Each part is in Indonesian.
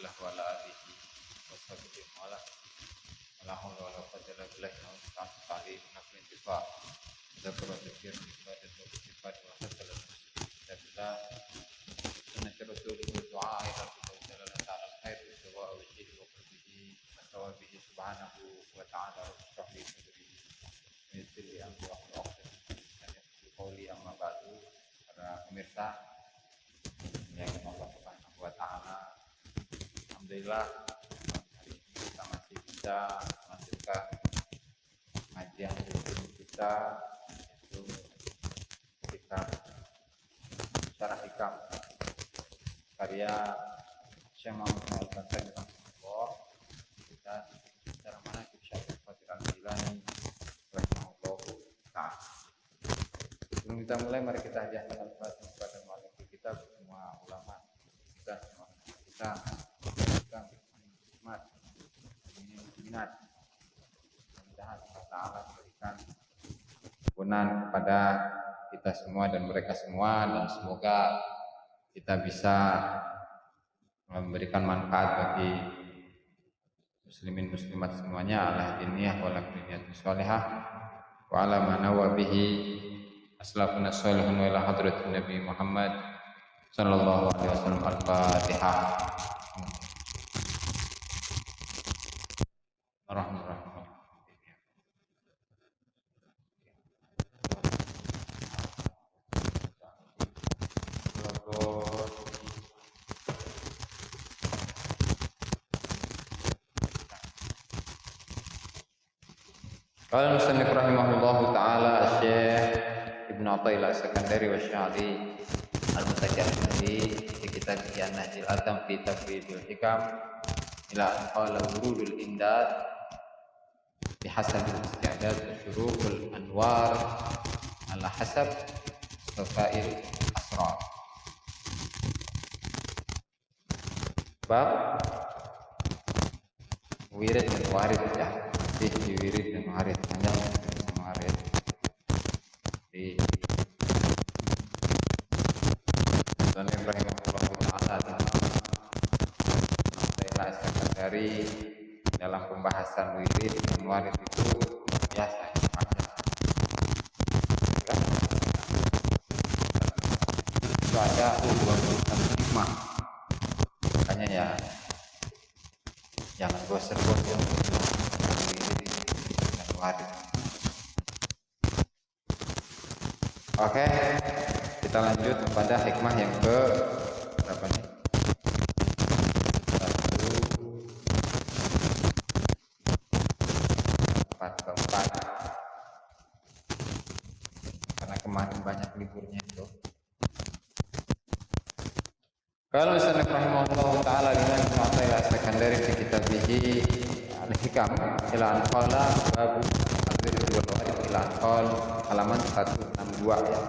Rasulillah wa ala alihi wa sahbihi wa ala la haula wa la quwwata illa billah ta'ala nafsu intifa dzakara dzikir ibadat wa sifat wa hasalat kita sunnah rasulullah du'a ila Allah ta'ala khair wa wajhi wa qurbihi wa thawabihi subhanahu wa ta'ala rahmi sadri mithli amri wa qauli amma ba'du. Para pemirsa yang Allah Subhanahu wa ta'ala, alhamdulillah hari ini kita masih bisa melanjutkan pengajian rutin kita, yaitu kitab Syarah Hikam karya Syekh Muhammad Al-Bantani rahimahullah. Kita secara manaqib Syekh Qadir Al-Jilani rahimahullah ta'ala. Sebelum kita mulai, mari kita hadiahkan al-Fatihah kepada muallif kita, semua ulama kita, semua kita nikmat ini minat. Mudah-mudahan Allah Ta'ala memberikan kegunaan kepada kita semua dan mereka semua, dan semoga kita bisa memberikan manfaat bagi muslimin muslimat semuanya, ala diniyah wal aqdiyah sholihah wa ala ma nawa bihi aslafuna sholihun wa ila hadratin Nabi Muhammad sallallahu alaihi wasallam. Al-Fatihah. Bismillahirrahmanirrahim. Qala musannif rahimahullahu taala Syekh Ibnu Athaillah As-Sakandari wa Sya'ri Al-Mutakallimi di kitab An-Nahjul Atam fi Tafridul Hikam ila qala wurudul imdad bihasabil isti'dad wa syurukul anwar ala hasab safail asrar. Bab wirid dan warid, ya, di wirid dan warid, panjang warid di dan rahimahullah ta'ala dari dalam pembahasan wirid dan warid itu biasa itu ada 21 hikmah, makanya ya jangan bosan-bosan wirid dan warid. Oke, kita lanjut pada hikmah yang ke berapa nih? Keempat, karena kemarin banyak liburnya itu. Kalau musannif rahimahullah ta'ala dengan Mu'athaillah As-Sakandari fi kitabih Al-Hikam ila anqala babu al-wirid wal warid ila anqal halaman 162, ya.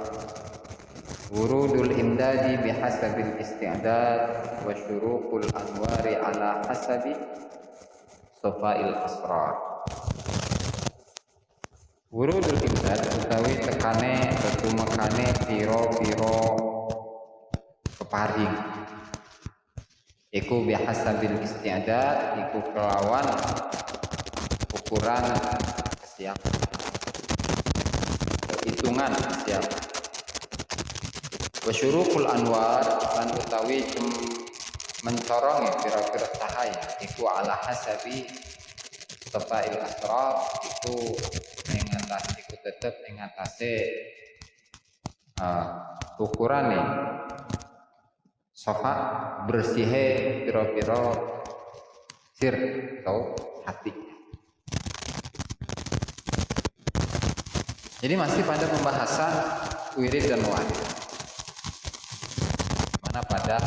Wurudul imdadi bihasabil isti'dad wa syuruqul anwari ala hasabi safail asrar. Wurudul imdad utawi tekane tetumekane piro-piro keparing iku bihasabil isti'dad, iku kelawan ukuran kesiapan, hitungan kesiapan. Wa syuruqul anwar, lan utawi mencorongi pira-pira cahaya iku ala hasabi safail asrar, iku mengatasi, iku tetep mengatasi ukurane safa bersihe pira-pira sir atau hati. Jadi masih pada pembahasan wirid dan warid, mana pada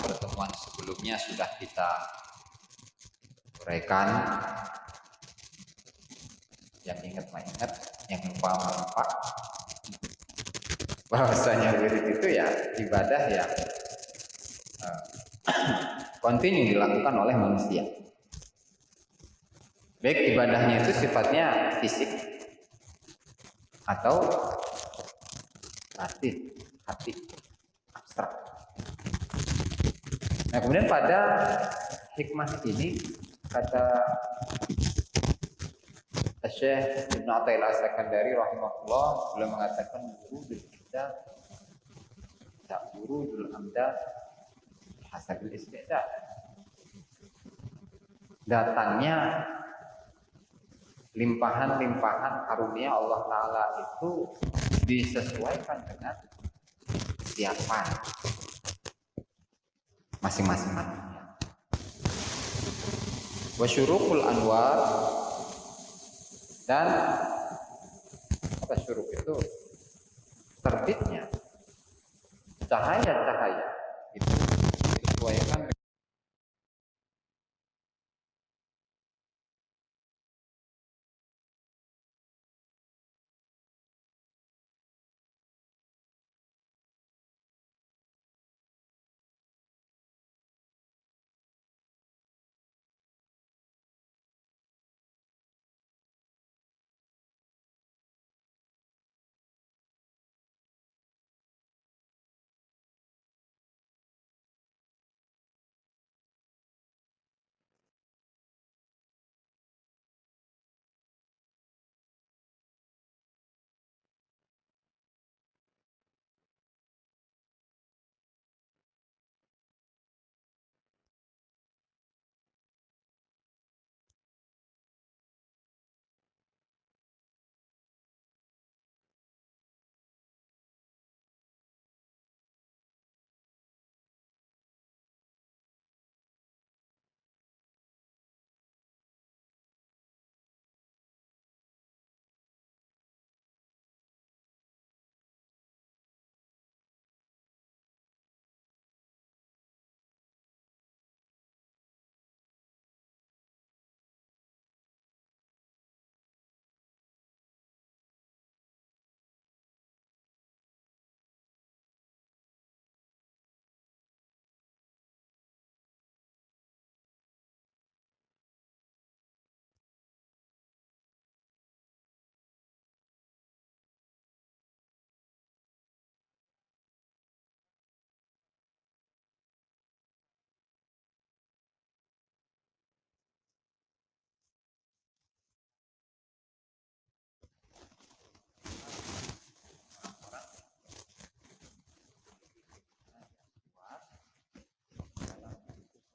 pertemuan sebelumnya sudah kita uraikan. Yang ingat mah ingat, yang lupa mah lupa, bahwasanya wirid itu ya ibadah yang kontinu dilakukan oleh manusia. Baik ibadahnya itu sifatnya fisik atau hati abstrak. Nah, kemudian pada hikmah ini kata Syekh Ibnu Athaillah As-Sakandari rahimahullah beliau mengatakan wurudul amda hasabil istidad. Datangnya limpahan-limpahan karunia Allah Ta'ala itu disesuaikan dengan siapa masing-masing manusia. Wa syuruqul anwar, dan apa syuruk itu? Terbitnya cahaya-cahaya itu disesuaikan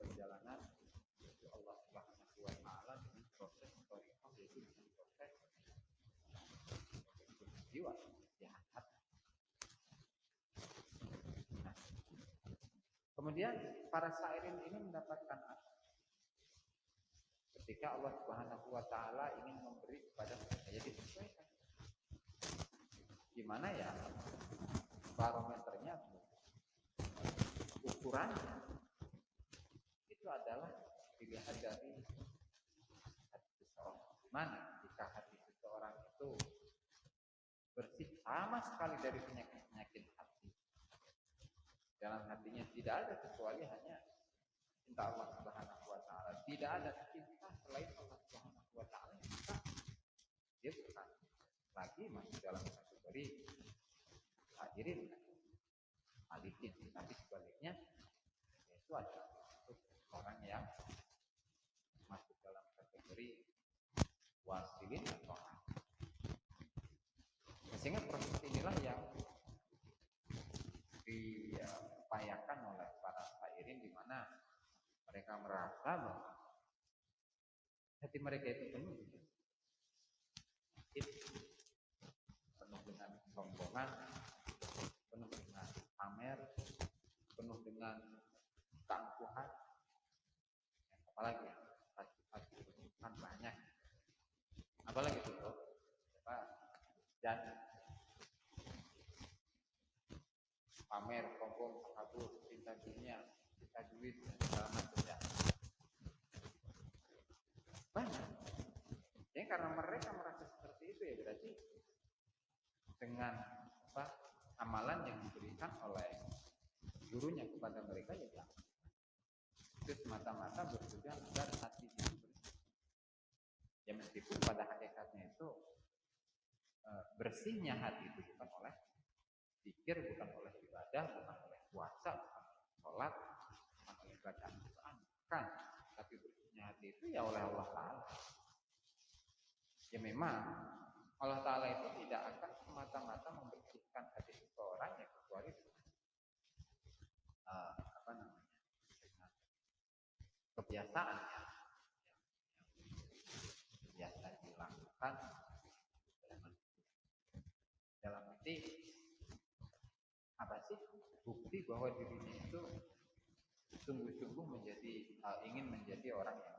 perjalanan Allah Subhanahu wa Ta'ala dengan proses thariqah, yaitu dengan proses jiwa ya. Nah, kemudian para sairin ini mendapatkan apa? Ketika Allah Subhanahu wa Ta'ala ingin memberi kepada mereka, ya disesuaikan. Gimana ya barometernya, ukurannya itu adalah dilihat dari hati seseorang. Mana jika hati seseorang itu bersih sama sekali dari penyakit-penyakit hati, dalam hatinya tidak ada kecuali hanya cinta Allah Subhanahu wa Ta'ala, tidak ada cinta selain Allah Subhanahu wa Ta'ala, dia bukan lagi masuk dalam kategori hadirin alikin, tapi sebaliknya itu adalah orang yang masuk dalam kategori wasilin atau sehingga proses inilah yang diupayakan oleh para sairin, di mana mereka merasa bahwa hati mereka itu penuh dengan sombongan, penuh dengan pamer, penuh dengan keangkuhan, apalagi kan banyak, apalagi itu dan pamer, sombong, takabur, cinta dunia, cinta duit, dan segala macamnya banyak. Jadi karena mereka merasa seperti itu, ya berarti dengan amalan yang diberikan oleh gurunya kepada mereka, ya itu semata-mata bertujuan agar hati itu bersih. Ya meskipun pada hakikatnya itu bersihnya hati itu bukan oleh zikir, bukan oleh ibadah, bukan oleh puasa, bukan oleh sholat, bukan oleh bacaan Quran, bukan. hati itu ya oleh Allah Ta'ala. Ya memang Allah Ta'ala itu tidak akan semata-mata membersihkan hati seseorang ya kecuali kebiasaan yang biasa dilakukan dalam arti apa sih bukti bahwa dirinya itu sungguh-sungguh ingin menjadi orang yang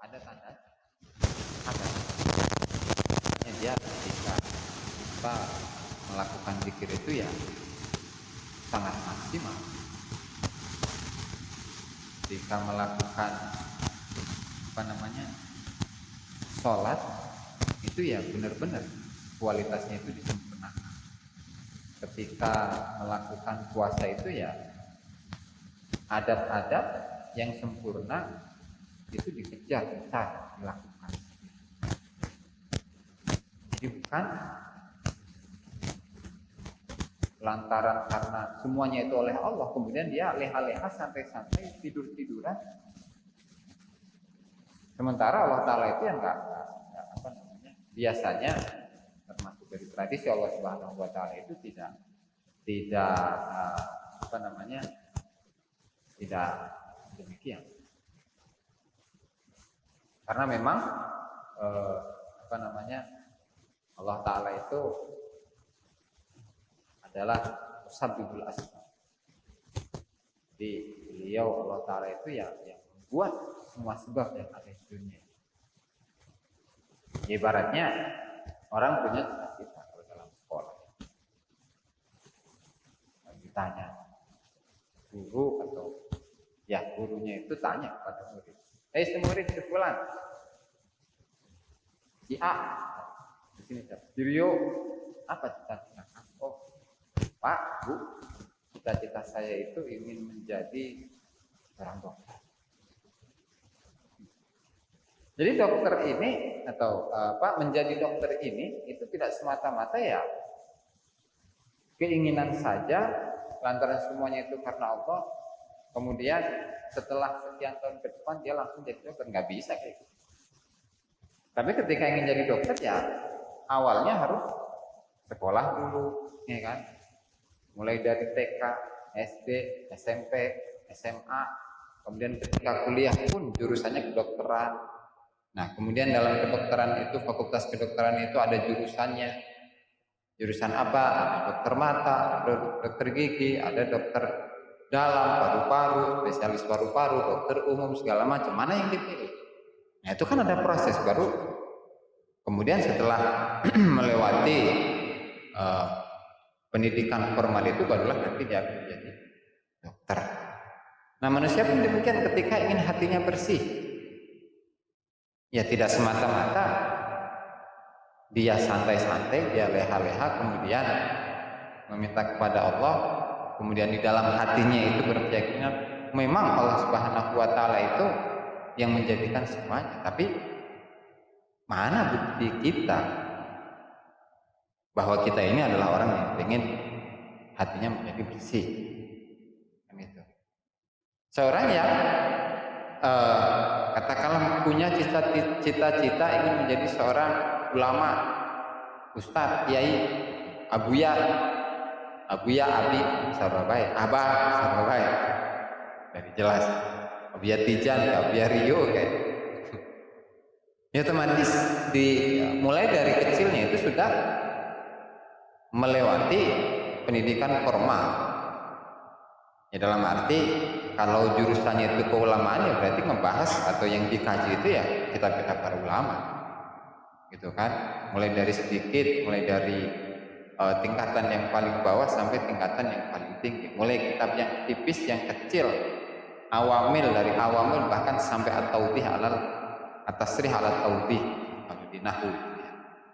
ada tanda dia ketika melakukan zikir itu ya sangat maksimal. Ketika melakukan sholat itu ya benar-benar kualitasnya itu disempurnakan. Ketika melakukan puasa itu ya adab-adab yang sempurna itu dikejar dilakukan. Jadi bukan lantaran karena semuanya itu oleh Allah kemudian dia leha-leha santai-santai tidur-tiduran. Sementara Allah Ta'ala itu yang biasanya termasuk dari tradisi Allah Subhanahu Wa Ta'ala itu tidak demikian. Karena memang Allah Ta'ala itu adalah Musabbibul Asbab. Jadi beliau Allah Ta'ala itu yang membuat semua sebab yang ada di dunia. Ibaratnya orang punya cita-cita kalau dalam sekolah. Ditanya guru atau gurunya itu tanya kepada murid. Murid sebulan. Si A di sini Rio apa cita-cita? Pak, Bu, cita-cita saya itu ingin menjadi seorang dokter. Jadi dokter ini atau menjadi dokter ini itu tidak semata-mata ya keinginan saja lantaran semuanya itu karena Allah. Kemudian setelah sekian tahun ke depan dia langsung jadi dokter, nggak bisa kayak gitu. Tapi ketika ingin jadi dokter ya awalnya harus sekolah dulu, ya kan? Mulai dari TK, SD, SMP, SMA, kemudian ketika kuliah pun jurusannya kedokteran. Nah, kemudian dalam kedokteran itu, fakultas kedokteran itu ada jurusannya. Jurusan apa? Ada dokter mata, ada dokter gigi, ada dokter dalam, paru-paru, spesialis paru-paru, dokter umum, segala macam. Mana yang dipilih? Nah, itu kan ada proses baru. Kemudian setelah melewati pendidikan formal itu barulah nanti dia akan menjadi dokter. Nah, manusia pun demikian ketika ingin hatinya bersih. Ya tidak semata-mata dia santai-santai, dia leha-leha kemudian meminta kepada Allah, kemudian di dalam hatinya itu berkeyakinan memang Allah Subhanahu Wa Ta'ala itu yang menjadikan semuanya. Tapi mana bukti kita bahwa kita ini adalah orang yang ingin hatinya menjadi bersih? Gitu. Seorang yang katakanlah punya cita-cita ingin menjadi seorang ulama, ustadz, kiai, abuya, abi, sarwabai, abah, sarwabai, dari jelas, abuya Tijan, abuya Rio kayak. Ya otomatis mulai dari kecilnya itu sudah melewati pendidikan formal. Ya dalam arti kalau jurusannya itu keulamaan ya berarti membahas atau yang dikaji itu ya kitab-kitab para ulama, gitu kan? Mulai dari sedikit, mulai dari tingkatan yang paling bawah sampai tingkatan yang paling tinggi. Mulai kitab yang tipis, yang kecil, awamil dari awamil bahkan sampai at-taudih at-tasrih ala taudih kalau di nahwu.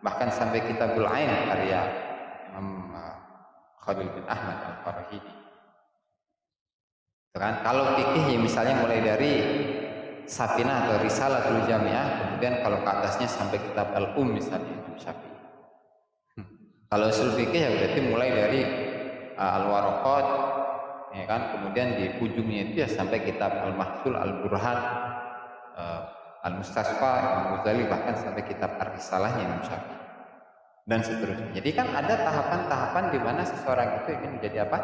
Bahkan sampai kitabul ain karya Imam Khalil bin Ahmad Al-Farahidi. Kan? Kalau fikih ya misalnya mulai dari Safinah atau Risalatul Jami'ah, kemudian kalau ke atasnya sampai kitab misalnya Imam Syafi'i. Kalau usul fikih ya berarti mulai dari Al-Waraqat, ya kan? Kemudian di ujungnya itu ya sampai kitab Al-Mahsul Al-Burhan, Al-Mustasfa, Imam Ghazali, bahkan sampai kitab Ar-Risalahnya Imam Syafi'i dan seterusnya. Jadi kan ada tahapan-tahapan di mana seseorang itu ingin menjadi apa?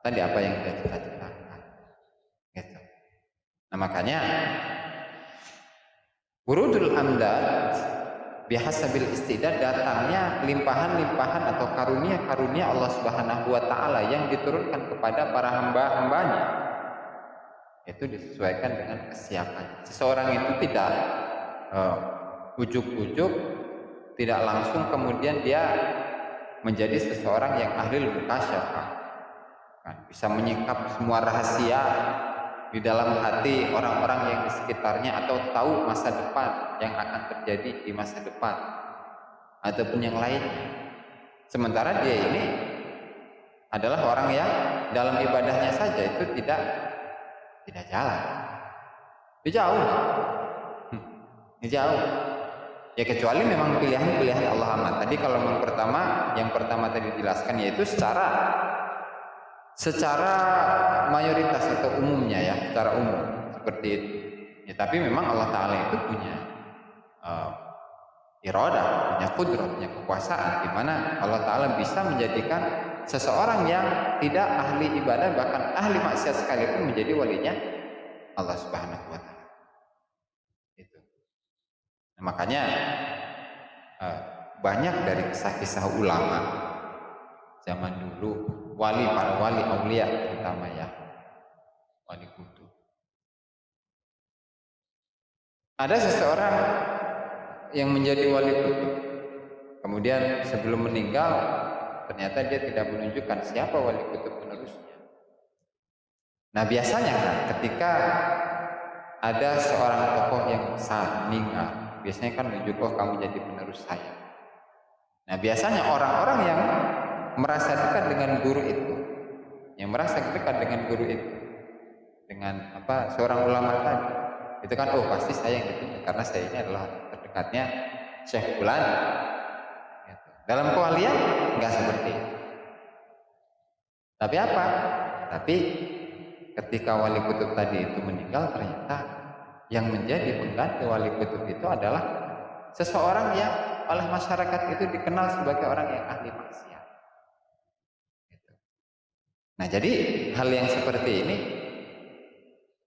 Tadi apa yang dia cita-citakan. Gitu. Nah makanya wurudul amdad bihasabil istidad, datangnya limpahan-limpahan atau karunia-karunia Allah Subhanahu wa taala yang diturunkan kepada para hamba-hambanya itu disesuaikan dengan kesiapan. Seseorang itu tidak ujuk-ujuk, tidak langsung kemudian dia menjadi seseorang yang ahli mukasyafah, kan bisa menyingkap semua rahasia di dalam hati orang-orang yang di sekitarnya, atau tahu masa depan yang akan terjadi di masa depan ataupun yang lainnya. Sementara dia ini adalah orang yang dalam ibadahnya saja itu tidak jalan, itu jauh, jauh. Ya kecuali memang pilihan-pilihan Allah amat. Tadi kalau yang pertama tadi dijelaskan, yaitu secara mayoritas atau umumnya ya, secara umum seperti itu. Ya, tapi memang Allah Ta'ala itu punya iradah, punya qudrat, punya kekuasaan, di mana Allah Ta'ala bisa menjadikan seseorang yang tidak ahli ibadah, bahkan ahli maksiat sekalipun, menjadi walinya Allah Subhanahu wa Ta'ala. Itu. Nah, makanya banyak dari kisah-kisah ulama zaman dulu, para wali aulia terutama ya, wali kutub. Ada seseorang yang menjadi wali kutub, kemudian sebelum meninggal ternyata dia tidak menunjukkan siapa wali kutub penerusnya. Nah biasanya kan ketika ada seorang tokoh yang saat meninggal, biasanya kan menunjuk, oh kamu jadi penerus saya. Nah biasanya orang-orang yang merasa dekat dengan guru itu, dengan seorang ulama tadi, itu kan oh pasti saya yang ditunjuk karena saya ini adalah terdekatnya Syekh Fulan. Gitu. Dalam kewalian enggak seperti itu. Tapi apa? Tapi ketika wali kutub tadi itu meninggal, ternyata yang menjadi pengganti wali kutub itu adalah seseorang yang oleh masyarakat itu dikenal sebagai orang yang ahli maksiat. Gitu. Nah jadi hal yang seperti ini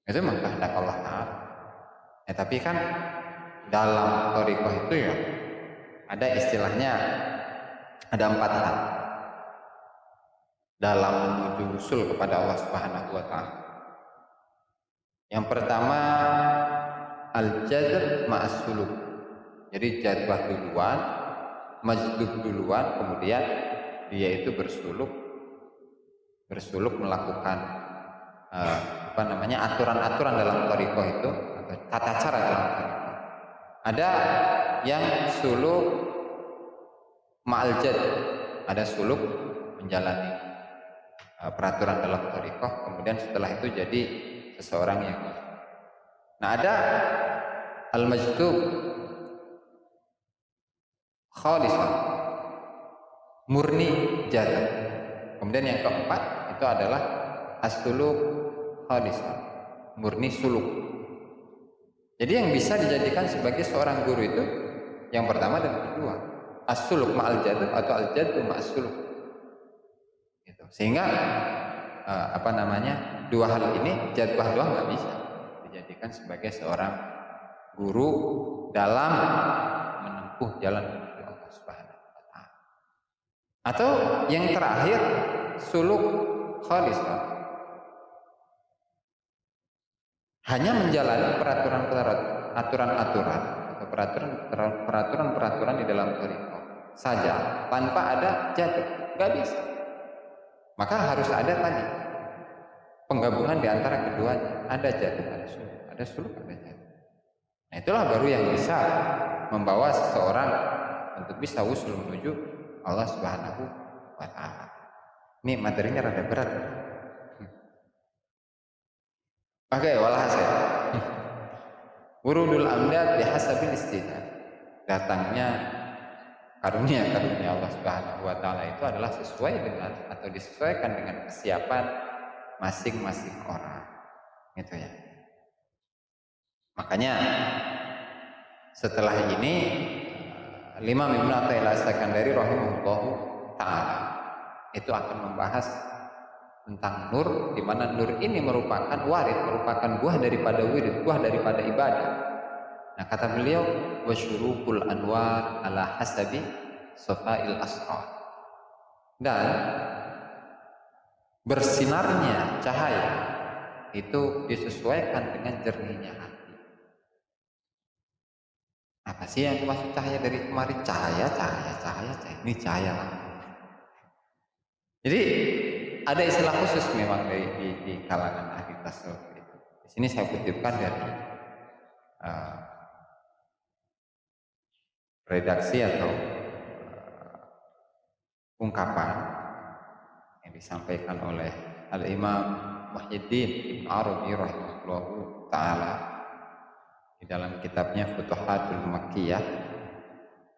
itu memang kehendak Allah Ta'ala. Ya, tapi kan dalam thariqah itu ya ada istilahnya, ada 4 hal dalam menuju usul kepada Allah Subhanahu wa Ta'ala. Yang pertama al-jazb ma'as suluk. Jadi jadwah duluan, majdub duluan, kemudian dia itu bersuluk melakukan aturan-aturan dalam thariqah itu, atau tata cara dalam thariqah. Ada yang suluk ma'al jad, ada suluk menjalani peraturan dalam thariqah, kemudian setelah itu jadi seseorang yang. Nah ada al-majdub khalisah, murni jazab. Kemudian yang keempat itu adalah as-suluk khalisah, murni suluk. Jadi yang bisa dijadikan sebagai seorang guru itu yang pertama dan kedua, as-suluk ma'al jadab atau al-jaddu ma'as suluk. Gitu. Sehingga dua hal ini, jadwah doang nggak bisa dijadikan sebagai seorang guru dalam menempuh jalan menuju Allah Subhanahu wa Ta'ala. Atau yang terakhir, suluk khalisah, hanya menjalani aturan-aturan atau peraturan di dalam thariqah saja tanpa ada jadwal, nggak bisa. Maka harus ada tadi penggabungan di antara keduanya, ada jadwal, ada suluk, ada jadwal. Nah itulah baru yang bisa membawa seseorang untuk bisa usul menuju Allah Subhanahu wa Ta'ala. Ini materinya rada berat. Oke, walhasil wurudul amdad bihasabil istidad, datangnya karunia Allah Subhanahu wa Ta'ala itu adalah sesuai dengan atau disesuaikan dengan kesiapan masing-masing orang, gitu ya. Makanya setelah ini Imam Ibnu Athaillah As-Sakandari rahimahullahu taala itu akan membahas tentang nur, di mana nur ini merupakan warid, merupakan buah daripada wirid, buah daripada ibadah. Nah, kata beliau, wasyurukul anwar ala hasabi safail asrar. Dan bersinarnya cahaya itu disesuaikan dengan jernihnya hati. Apa sih yang dimaksud cahaya dari kemarin? Cahaya. Ini cahaya lah. Jadi ada istilah khusus memang di kalangan ahli tasawuf itu. Di sini saya kutipkan dari redaksi atau ungkapan yang disampaikan oleh Al-Imam Muhyiddin Ibn Arabi rahimahullahu ta'ala di dalam kitabnya Futuhatul Makkiyah,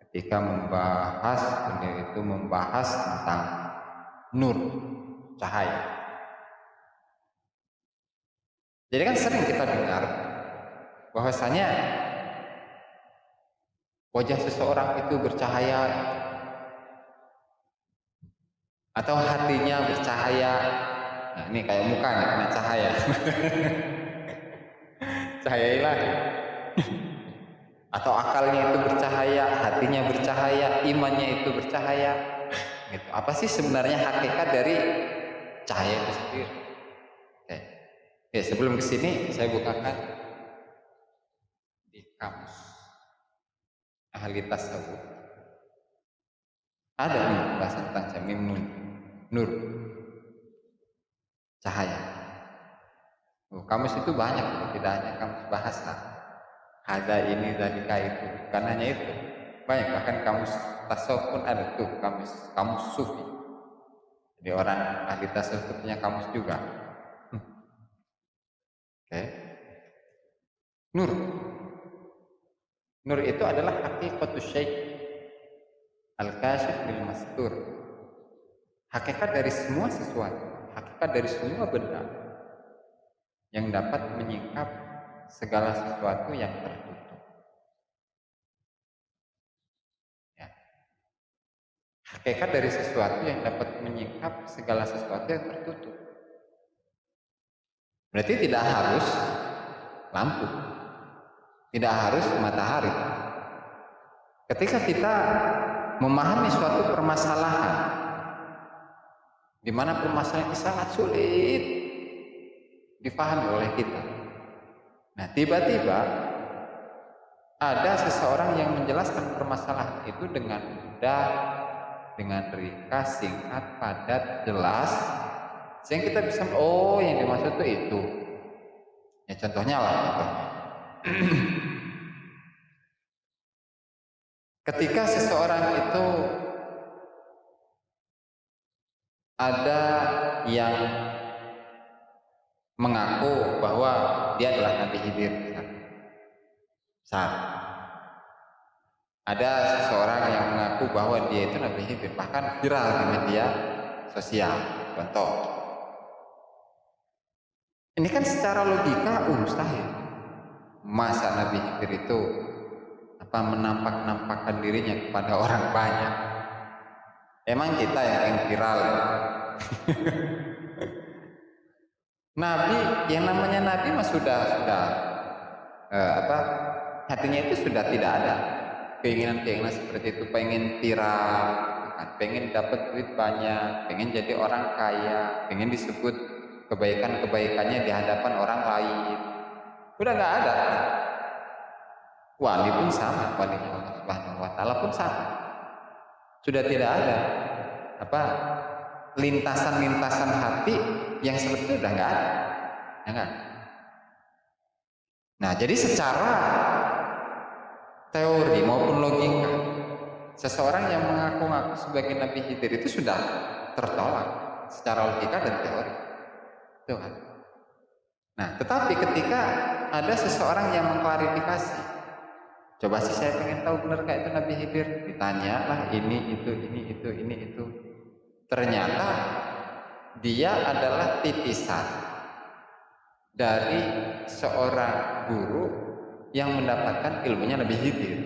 ketika beliau itu membahas tentang nur, cahaya. Jadi kan sering kita dengar bahwasanya wajah seseorang itu bercahaya atau hatinya bercahaya. Nah, ini kayak muka nih, kena cahaya. Cahaya ilahi. Atau akalnya itu bercahaya, hatinya bercahaya, imannya itu bercahaya. Gitu. Apa sih sebenarnya hakikat dari cahaya itu sendiri? Oke. Oke, sebelum kesini saya bukakan di kamus ahli tasawuf. Ada nih pembahasan tentang jamim nur, cahaya. Kamus itu banyak, tidak hanya kamus bahasa. Ada ini, dalika itu, bukan hanya itu. Banyak, bahkan kamus tasawuf pun ada tuh, kamus sufi. Jadi orang ahli tasawuf itu punya kamus juga. Oke. Nur itu adalah hakikatus syai' al-kasyif lil mastur. Hakikat dari semua sesuatu, hakikat dari semua benda yang dapat menyingkap segala sesuatu yang tertutup. Ya. Hakikat dari sesuatu yang dapat menyingkap segala sesuatu yang tertutup. Berarti tidak harus lampu, tidak harus matahari. Ketika kita memahami suatu permasalahan, di mana permasalahan itu sangat sulit dipahami oleh kita. Nah, tiba-tiba ada seseorang yang menjelaskan permasalahan itu dengan mudah, dengan ringkas, singkat, padat, jelas, sehingga kita bisa, oh yang dimaksud itu. Ya contohnya lah. Ketika seseorang itu ada yang mengaku bahwa dia adalah Nabi Khidir, ada seseorang yang mengaku bahwa dia itu Nabi Khidir, bahkan viral di media sosial. Contoh, ini kan secara logika mustahil. Masa Nabi Khidir itu menampakkan dirinya kepada orang banyak? Emang kita yang ingin viral ya? Nabi, yang namanya Nabi mah sudah hatinya itu sudah tidak ada keinginan seperti itu, pengen viral, pengen dapat duit banyak, pengen jadi orang kaya, pengen disebut kebaikannya di hadapan orang lain. Udah nggak ada. Wali pun sama, wali Allah Subhanahu wa Ta'ala pun sama. Sudah tidak ada lintasan hati yang seperti itu, udah nggak ada, ya kan? Nah, jadi secara teori maupun logika, seseorang yang mengaku-ngaku sebagai Nabi Khidir itu sudah tertolak secara logika dan teori, itu kan? Nah, tetapi ketika ada seseorang yang mengklarifikasi, coba sih saya pengen tahu benar kayak itu Nabi Khidir, ditanyalah ini itu, ternyata dia adalah titisan dari seorang guru yang mendapatkan ilmunya Nabi Khidir.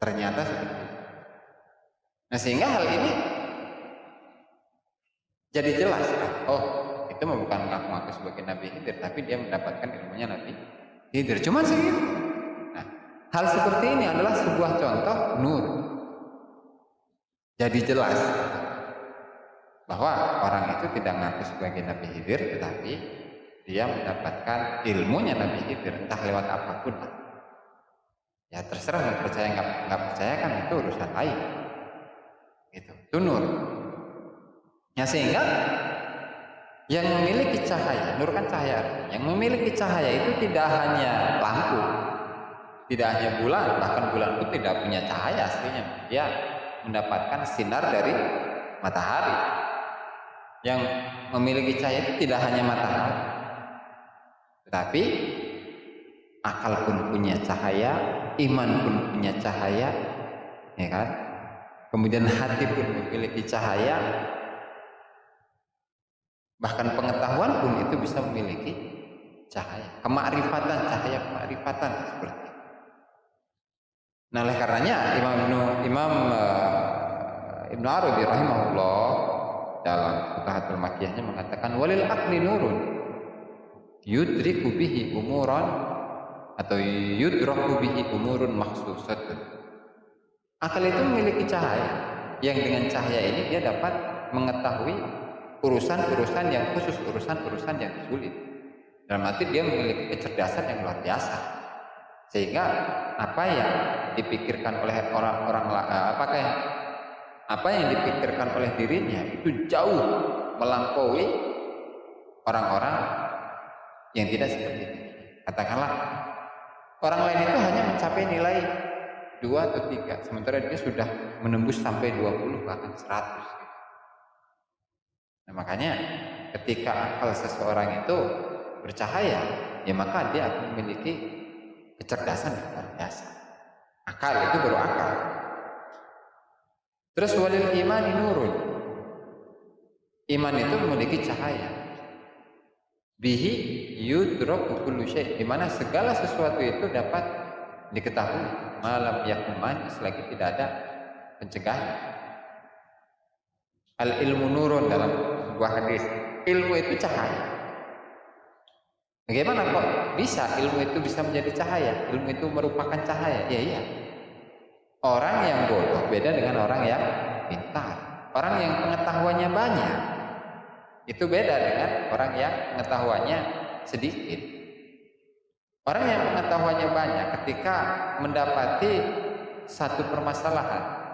Ternyata seperti itu. Nah, sehingga hal ini jadi jelas, oh itu bukan ngaku-ngaku sebagai Nabi Khidir, tapi dia mendapatkan ilmunya Nabi Khidir. Cuman segitu. Nah, hal seperti ini adalah sebuah contoh nur. Jadi jelas bahwa orang itu tidak ngaku sebagai Nabi Khidir, tetapi dia mendapatkan ilmunya Nabi Khidir, entah lewat apapun. Ya terserah mau percaya nggak percaya, kan itu urusan lain. Itu nur. Ya sehingga yang memiliki cahaya, nur kan cahaya, yang memiliki cahaya itu tidak hanya lampu, tidak hanya bulan, bahkan bulan pun tidak punya cahaya aslinya. Dia mendapatkan sinar dari matahari. Yang memiliki cahaya itu tidak hanya matahari, tetapi akal pun punya cahaya, iman pun punya cahaya, ya kan? Kemudian hati pun memiliki cahaya, bahkan pengetahuan pun itu bisa memiliki cahaya, kemakrifatan, cahaya kemakrifatan seperti itu. Nah, oleh karenanya Imam Ibnu Arabi rahimahullah dalam Futuhatul Makkiyahnya mengatakan walil aqli nurun yudriku bihi umuran atau yudraku bihi umurun makhsusatun. Akal itu memiliki cahaya yang dengan cahaya ini dia dapat mengetahui urusan-urusan yang khusus, urusan-urusan yang sulit. Dalam arti dia memiliki kecerdasan yang luar biasa, sehingga apa yang dipikirkan oleh orang-orang, apa yang dipikirkan oleh dirinya itu jauh melampaui orang-orang yang tidak seperti itu. Katakanlah orang lain itu hanya mencapai nilai 2 atau 3, sementara dia sudah menembus sampai 20 bahkan 100. Nah, makanya ketika akal seseorang itu bercahaya, ya maka dia akan memiliki kecerdasan yang luar biasa. Akal itu baru akal. Terus walil imani nurun. Iman itu memiliki cahaya. Bihi yudraku kullu syai', di mana segala sesuatu itu dapat diketahui malam yakuman selagi tidak ada pencegahan. Al ilmu nurun dalam sebuah hadis. Ilmu itu cahaya. Bagaimana kok bisa ilmu itu bisa menjadi cahaya? Ilmu itu merupakan cahaya. Ya iya. Orang yang bodoh beda dengan orang yang pintar. Orang yang pengetahuannya banyak itu beda dengan orang yang pengetahuannya sedikit. Orang yang pengetahuannya banyak ketika mendapati satu permasalahan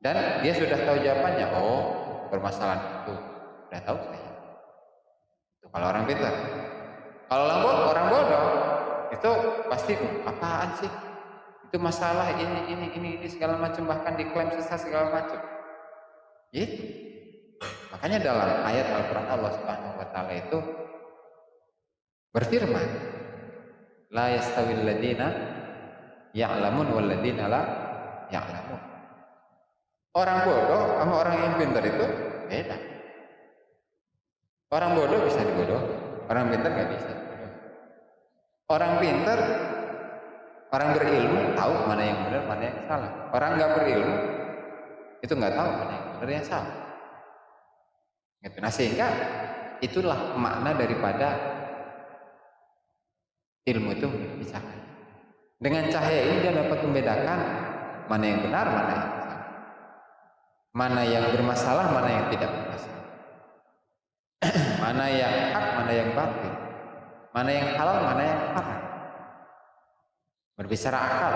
dan dia sudah tahu jawabannya, oh permasalahan itu sudah tahu saya. Itu kalau orang pintar. Kalau orang bodoh itu pasti apaan sih? Itu masalah ini segala macam, bahkan diklaim sesat segala macam. Itu. Makanya dalam ayat Al-Qur'an Allah Subhanahu wa taala itu berfirman, la yastawil ladina ya'lamun wal ladina la ya'lamun. Orang bodoh sama orang yang pintar itu beda. Orang bodoh bisa dibodoh, orang pintar nggak bisa. Orang pintar, orang berilmu tahu mana yang benar, mana yang salah. Orang nggak berilmu itu nggak tahu mana yang benar, yang salah. Gitu. Nah, sehingga itulah makna daripada ilmu itu memiliki cahaya. Dengan cahaya ini dia dapat membedakan mana yang benar, mana yang salah, mana yang bermasalah, mana yang tidak bermasalah, mana yang hak, mana yang batil, mana yang halal, mana yang haram. Berbicara akal,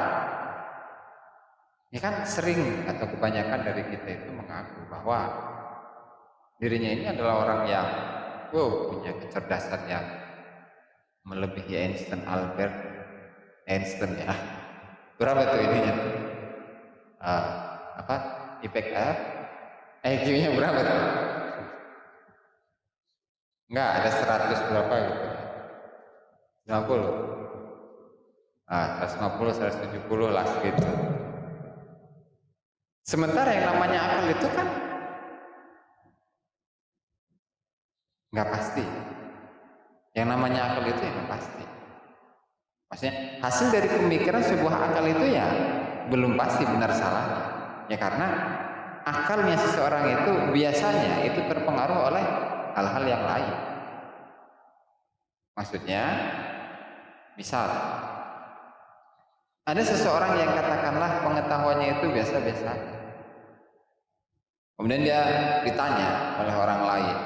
ini kan sering atau kebanyakan dari kita itu mengaku bahwa dirinya ini adalah orang yang punya kecerdasan yang melebihi Albert Einstein ya. Berapa tuh ininya? IQ-nya berapa tuh? Enggak, ada 100 berapa gitu. 50. 150, 170 lah gitu. Sementara yang namanya akal itu kan nggak pasti. Yang namanya akal itu yang pasti. Maksudnya hasil dari pemikiran sebuah akal itu ya belum pasti benar salahnya. Ya karena akalnya seseorang itu biasanya itu terpengaruh oleh hal-hal yang lain. Maksudnya, misal ada seseorang yang katakanlah pengetahuannya itu biasa-biasa. Kemudian dia ditanya oleh orang lain,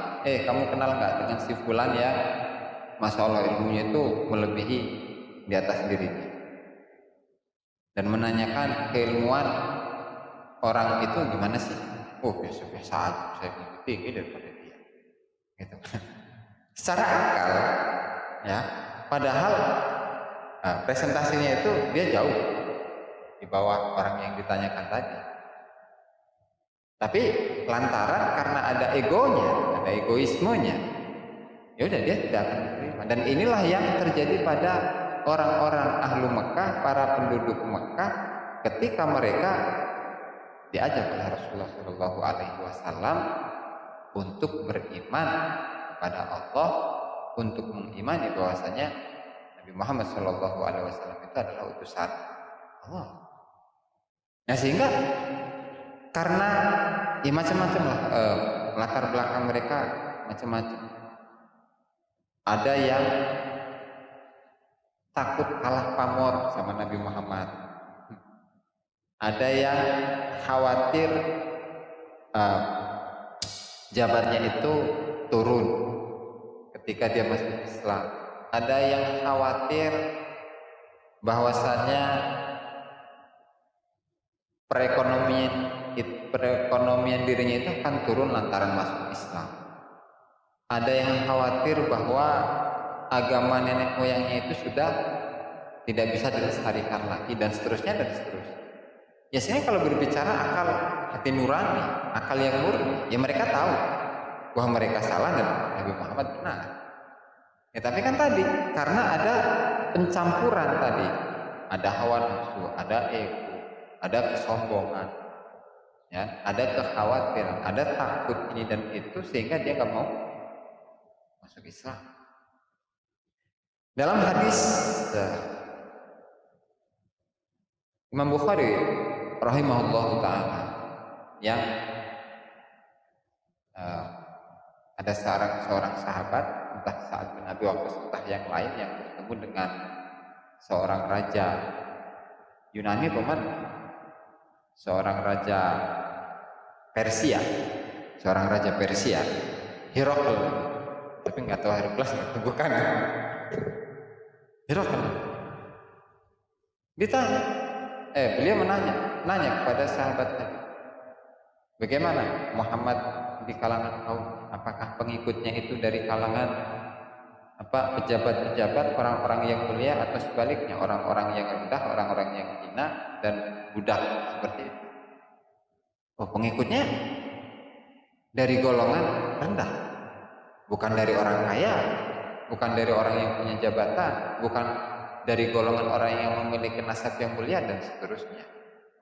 kamu kenal nggak dengan si fulan ya? Masya Allah ilmunya itu melebihi di atas dirinya. Dan menanyakan keilmuan orang itu gimana sih? Oh biasa-biasa aja, saya lebih tinggi daripada dia. Gitu. Secara akal, ya, padahal presentasinya itu dia jauh di bawah orang yang ditanyakan tadi. Tapi lantaran karena ada egonya, ada egoismenya, ya udah dia tidak akan menerima. Dan inilah yang terjadi pada orang-orang ahlu Mekah, para penduduk Mekah, ketika mereka diajak oleh Rasulullah Shallallahu Alaihi Wasallam untuk beriman kepada Allah, untuk mengimani bahwasanya Nabi Muhammad Shallallahu Alaihi Wasallam itu adalah utusan Allah. Nah sehingga karena ya macam-macam lah latar belakang mereka macam-macam. Ada yang takut kalah pamor sama Nabi Muhammad. Ada yang khawatir jabatnya itu turun ketika dia masuk Islam. Ada yang khawatir bahwasannya perekonomian dirinya itu akan turun lantaran masuk Islam. Ada yang khawatir bahwa agama nenek moyangnya itu sudah tidak bisa dilestarikan lagi dan seterusnya dan seterusnya. Ya sebenarnya kalau berbicara akal hati nurani, akal yang murni, ya mereka tahu bahwa mereka salah dan Nabi Muhammad benar. Ya tapi kan tadi karena ada pencampuran tadi, ada hawa nafsu, ada ego, ada kesombongan, ya, ada kekhawatiran, ada takut ini dan itu sehingga dia nggak mau masuk Islam. Dalam hadis Imam Bukhari rahimahullahu taala yang ada seorang sahabat entah Sa'ad bin Abi Waqqas entah yang lain yang bertemu dengan seorang raja Yunani seorang raja Persia Herakl, tapi nggak tahu Herakles bukan Herakl. Ditanya, beliau nanya kepada sahabat tadi, bagaimana Muhammad di kalangan kaum? Apakah pengikutnya itu dari kalangan pejabat-pejabat, orang-orang yang mulia, atau sebaliknya orang-orang yang rendah, orang-orang yang hina dan budak seperti itu? Oh, pengikutnya dari golongan rendah, bukan dari orang kaya, bukan dari orang yang punya jabatan, bukan dari golongan orang yang memiliki nasab yang mulia dan seterusnya.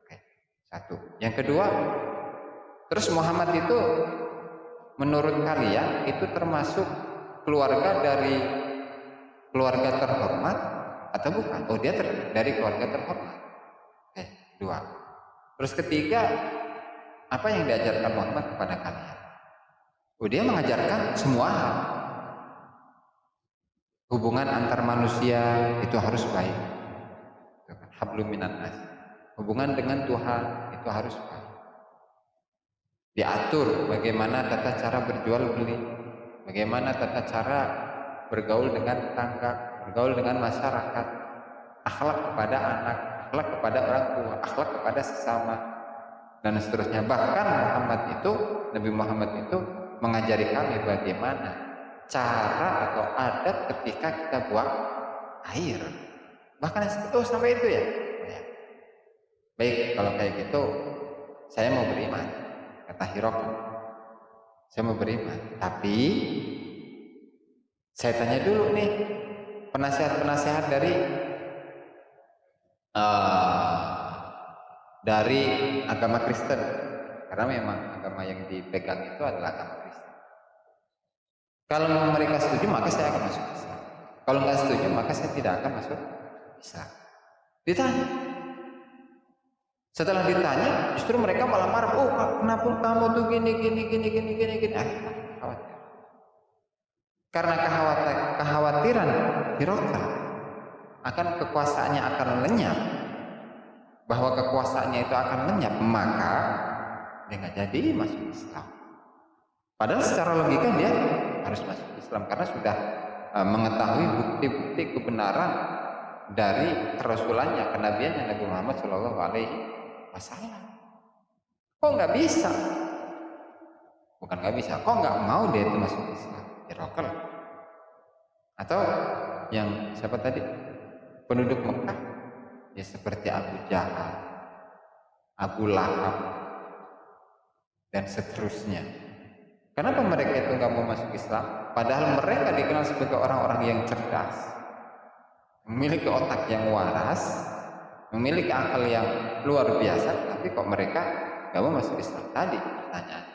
Oke, satu. Yang kedua, terus Muhammad itu menurut kalian itu termasuk keluarga dari keluarga terhormat atau bukan? Oh, dia dari keluarga terhormat. Oke, dua. Terus ketiga, apa yang diajarkan Muhammad kepada kalian? Oh, dia mengajarkan semua hal. Hubungan antar manusia itu harus baik. Hablum minan nas. Hubungan dengan Tuhan itu harus baik. Diatur bagaimana tata cara berjual beli, bagaimana tata cara bergaul dengan tetangga, bergaul dengan masyarakat, akhlak kepada anak, akhlak kepada orang tua, akhlak kepada sesama, dan seterusnya. Bahkan Nabi Muhammad itu mengajari kami bagaimana cara atau adat ketika kita buang air. Bahkan sampai itu ya. Baik, kalau kayak gitu saya mau beriman, kata Herakl. Saya mau beriman, tapi saya tanya dulu nih penasihat-penasihat dari agama Kristen, karena memang agama yang dipegang itu adalah agama Kristen. Kalau mereka setuju maka saya akan masuk Islam. Kalau nggak setuju maka saya tidak akan masuk Islam. Ditanya. Setelah ditanya, justru mereka malah marah. Oh, kenapa kamu tuh gini. Khawatir. Karena kekhawatiran Hiraql akan kekuasaannya akan lenyap, bahwa kekuasaannya itu akan lenyap, maka dia nggak jadi masuk Islam. Padahal secara logika dia harus masuk Islam karena sudah mengetahui bukti-bukti kebenaran dari kerasulannya, kenabiannya Nabi Muhammad Shallallahu Alaihi Wasallam. Kok nggak bisa? Bukan nggak bisa, kok nggak mau dia itu masuk Islam? Hiraql. Atau yang siapa tadi? Penduduk Mekah, ya seperti Abu Jahal, Abu Lahab, dan seterusnya. Kenapa mereka itu nggak mau masuk Islam? Padahal mereka dikenal sebagai orang-orang yang cerdas, memiliki otak yang waras, memiliki akal yang luar biasa, tapi kok mereka nggak mau masuk Islam? Tadi pertanyaan.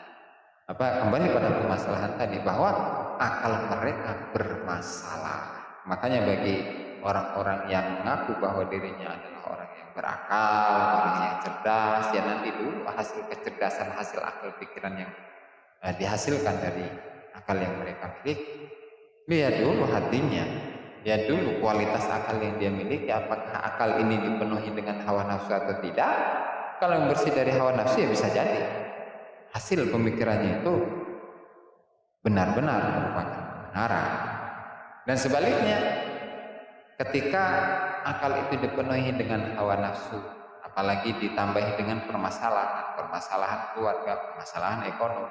Kembali pada permasalahan tadi bahwa akal mereka bermasalah. Makanya bagi orang-orang yang mengaku bahwa dirinya adalah orang yang berakal, orang yang cerdas, ya nanti dulu hasil kecerdasan, hasil akal pikiran yang dihasilkan dari akal yang mereka miliki. Lihat dulu hatinya, lihat dulu kualitas akal yang dia miliki, apakah akal ini dipenuhi dengan hawa nafsu atau tidak. Kalau yang bersih dari hawa nafsu ya bisa jadi hasil pemikirannya itu benar-benar merupakan kebenaran. Dan sebaliknya, ketika akal itu dipenuhi dengan hawa nafsu, apalagi ditambahi dengan permasalahan keluarga, permasalahan ekonomi,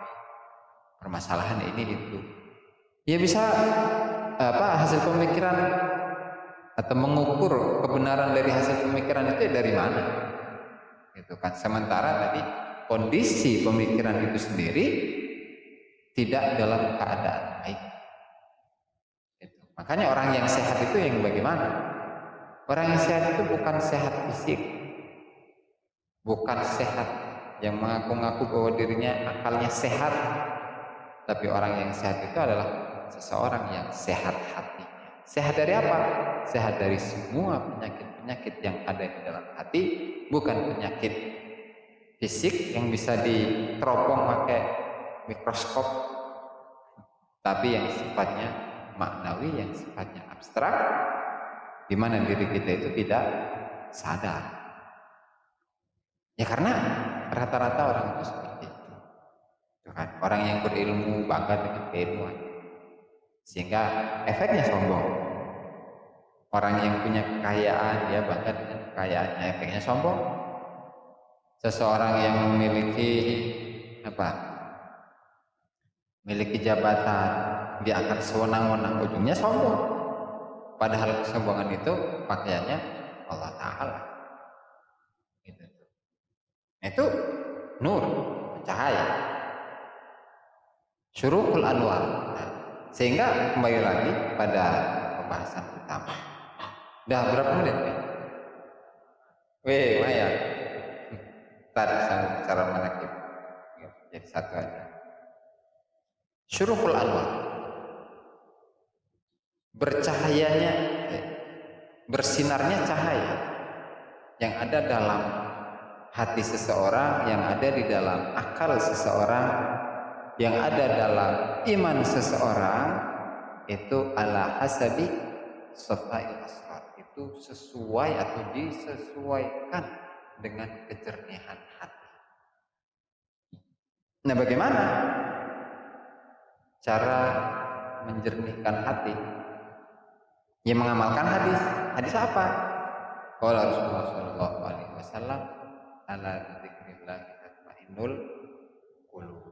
permasalahan ini itu, ya bisa hasil pemikiran atau mengukur kebenaran dari hasil pemikiran itu dari mana? Gitu kan. Sementara tadi kondisi pemikiran itu sendiri tidak dalam keadaan baik. Makanya orang yang sehat itu yang bagaimana? Orang yang sehat itu bukan sehat fisik, bukan sehat yang mengaku-ngaku bahwa dirinya akalnya sehat, tapi orang yang sehat itu adalah seseorang yang sehat hatinya. Sehat dari apa? Sehat dari semua penyakit-penyakit yang ada di dalam hati, bukan penyakit fisik yang bisa diteropong pakai mikroskop, tapi yang sifatnya maknawi, yang sifatnya abstrak, di mana diri kita itu tidak sadar. Ya karena rata-rata orang itu seperti itu. Kan? Orang yang berilmu bangga dengan keilmuan, sehingga efeknya sombong. Orang yang punya kekayaan dia bangga dengan kekayaannya, efeknya sombong. Seseorang yang memiliki jabatan, dia akan sewenang-wenang, ujungnya sombong. Padahal kesombongan itu pakaiannya Allah Ta'ala. Itu nur, cahaya, syuruqul anwar. Sehingga kembali lagi pada pembahasan utama. Udah berapa menit? Maya. Tadi saya bicara manakib. Jadi satu aja. Syuruqul anwar. Bercahayanya, bersinarnya cahaya yang ada dalam hati seseorang, yang ada di dalam akal seseorang, yang ada dalam iman seseorang, itu ala hasabi safail asrar, itu sesuai atau disesuaikan dengan kejernihan hati. Nah, bagaimana cara menjernihkan hati? Ya mengamalkan hadis. Hadis apa? Qala Rasulullah sallallahu alaihi wasallam, ala dzikrillah tatmainnul qulub.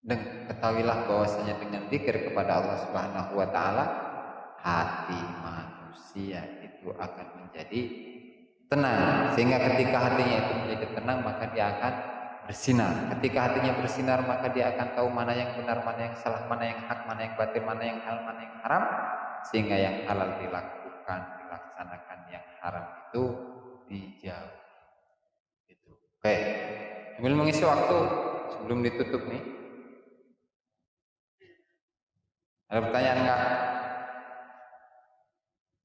Dan ketahuilah bahwasanya dengan zikir kepada Allah Subhanahu wa taala, hati manusia itu akan menjadi tenang. Sehingga ketika hatinya itu menjadi tenang, maka dia akan bersinar. Ketika hatinya bersinar, maka dia akan tahu mana yang benar, mana yang salah, mana yang hak, mana yang batil, mana yang halal, mana yang haram. Sehingga yang halal dilakukan, dilaksanakan, yang haram itu dijauhi. Gitu. Oke, sambil mengisi waktu sebelum ditutup nih. Ada pertanyaan enggak?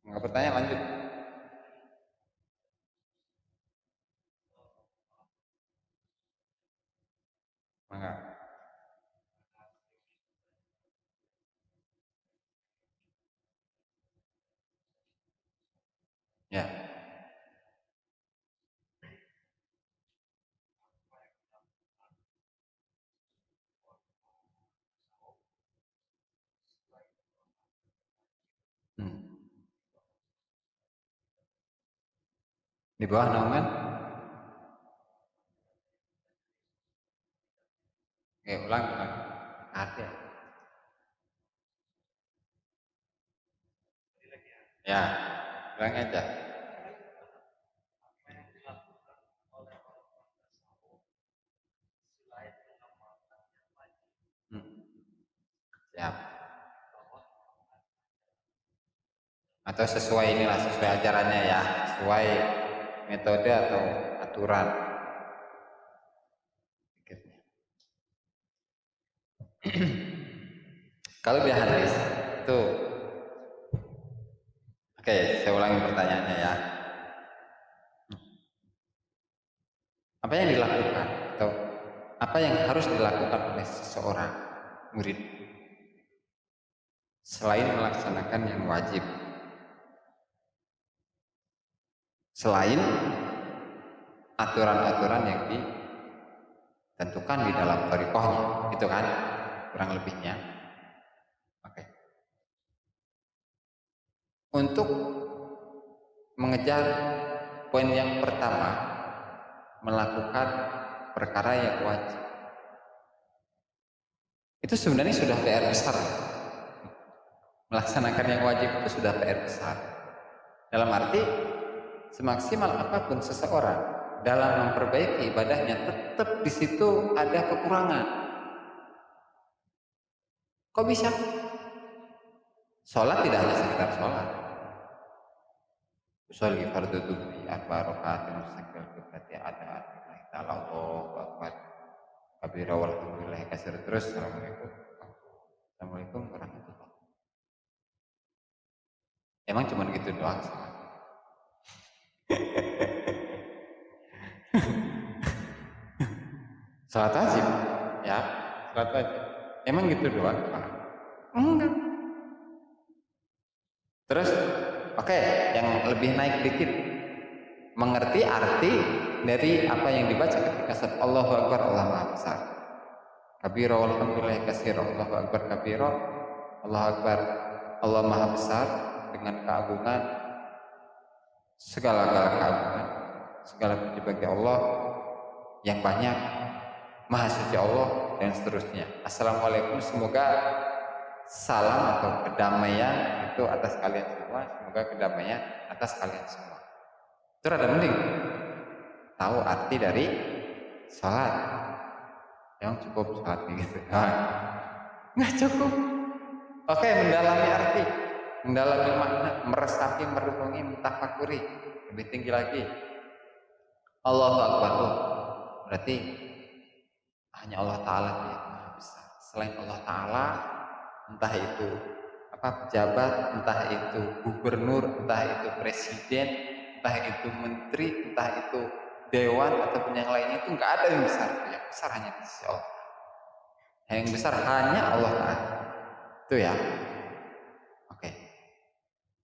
Enggak pertanyaan, lanjut. Di bawah naungan? Oke, ulang. Ada. Ya, ulang aja. Siap. Atau sesuai inilah, sesuai ajarannya ya, sesuai metode atau aturan. Kalau di hadis itu, oke, saya ulangi pertanyaannya ya. Apa yang dilakukan atau apa yang harus dilakukan oleh seseorang murid selain melaksanakan yang wajib, selain aturan-aturan yang ditentukan di dalam thariqahnya, itu kan kurang lebihnya. Oke. Untuk mengejar poin yang pertama, melakukan perkara yang wajib, itu sebenarnya sudah PR besar. Melaksanakan yang wajib itu sudah PR besar. Dalam arti semaksimal apapun seseorang dalam memperbaiki ibadahnya, tetap di situ ada kekurangan. Kok bisa? Sholat tidak hanya sekedar sholat. Usolli fardhu dhuhri arba'a raka'atin mustaqbil qiblati ada lillahi ta'ala Allahu akbar kabira walhamdulillahi katsir. Terus assalamualaikum warahmatullahi wabarakatuh. Emang cuma gitu doang sama? Salat wajib, ya, salat wajib. Emang gitu doang? Enggak. Terus, oke, yang lebih naik dikit, mengerti arti dari apa yang dibaca ketika saat Allahu Akbar, Allah Maha Besar. Kabira walhamdulillahi katsira, Allahu Akbar kabira, Allahu Akbar, Allah Maha Besar dengan keagungan, segala keagungan, segala puji bagi Allah yang banyak, Maha Suci Allah, dan seterusnya. Assalamualaikum, semoga salam atau kedamaian itu atas kalian semua, semoga kedamaian atas kalian semua. Itu rada mending tahu arti dari sholat. Yang cukup sholat gitu, nggak cukup. Oke, mendalami arti, mendalami makna, meresapi, merenungi, mentafakuri, lebih tinggi lagi. Allahu Akbar, berarti hanya Allah Ta'ala yang Maha Besar. Selain Allah Ta'ala, entah itu pejabat, entah itu gubernur, entah itu presiden, entah itu menteri, entah itu dewan ataupun yang lainnya, itu nggak ada yang besar. Yang besar hanya Sisi Allah. Yang besar hanya Allah Ta'ala. Itu ya. Oke.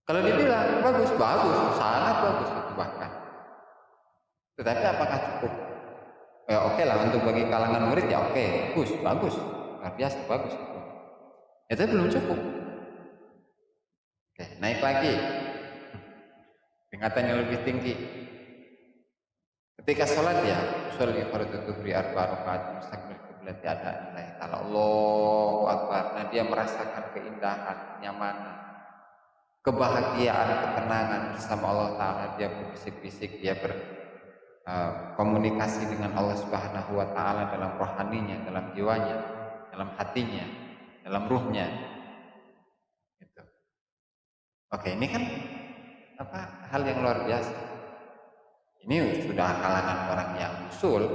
Kalau dibilang bagus, sangat bagus itu bahkan. Tetapi apakah cukup? Ya oke lah, untuk bagi kalangan murid ya oke, bagus, luar biasa bagus. Itu belum cukup. Oke, naik lagi, tingkatannya lebih tinggi. Ketika sholat ya, sholli fardhu dhuhri arba'a raka'atin mustaqbil qiblati ada lillahi ta'ala Allahu Akbar. Nah, dia merasakan keindahan, kenyamanan, kebahagiaan, ketenangan bersama Allah Ta'ala. Dia berbisik-bisik, dia komunikasi dengan Allah Subhanahu wa Ta'ala dalam rohaninya, dalam jiwanya, dalam hatinya, dalam ruhnya. Gitu. Oke, ini kan hal yang luar biasa. Ini sudah kalangan orang yang usul,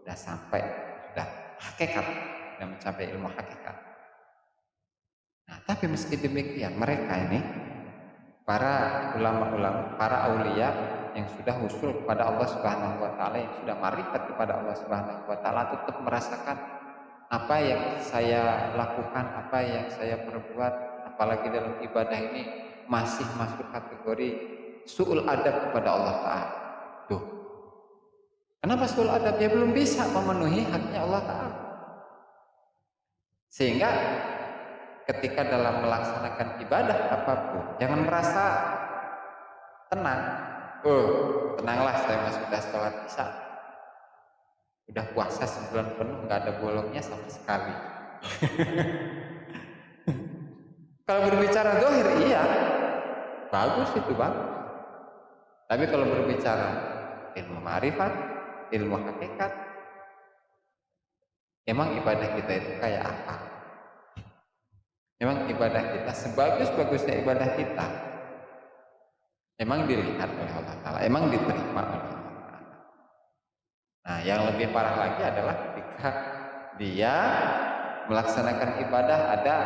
sudah sampai, sudah hakikat, sudah mencapai ilmu hakikat. Nah, tapi meski demikian, mereka ini para ulama-ulama, para aulia yang sudah usul kepada Allah Subhanahu wa Ta'ala, yang sudah marifat kepada Allah Subhanahu wa Ta'ala, tetap merasakan apa yang saya lakukan, apa yang saya perbuat, apalagi dalam ibadah ini masih masuk kategori su'ul adab kepada Allah Ta'ala. Tuh, kenapa su'ul adab? Ya belum bisa memenuhi haknya Allah Ta'ala. Sehingga ketika dalam melaksanakan ibadah apapun, jangan merasa tenang, tenanglah, saya mah sudah sholat isya, udah puasa sebulan penuh nggak ada bolongnya sama sekali. Kalau berbicara zahir, iya, bagus itu bagus. Tapi kalau berbicara ilmu ma'rifat, ilmu hakikat, emang ibadah kita itu kayak apa? Emang ibadah kita sebagus-bagusnya ibadah kita, emang dilihat oleh Allah Ta'ala, emang diterima oleh Allah Ta'ala. Nah, yang lebih parah lagi adalah ketika dia melaksanakan ibadah ada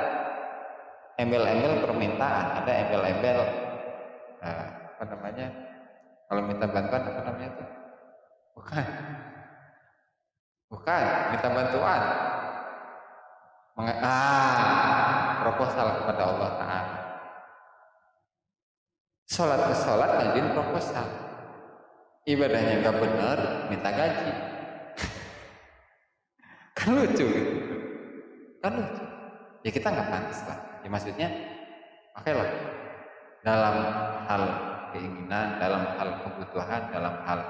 embel-embel permintaan, ada embel-embel apa namanya? Kalau minta bantuan apa namanya itu? Bukan, minta bantuan. Proposal kepada Allah Ta'ala. Sholat ke sholat ngajin proposal. Ibadahnya nggak benar, minta gaji. Kan lucu gitu. Kan lucu. Ya kita nggak pantas lah. Ya maksudnya, oke lah. Dalam hal keinginan, dalam hal kebutuhan, dalam hal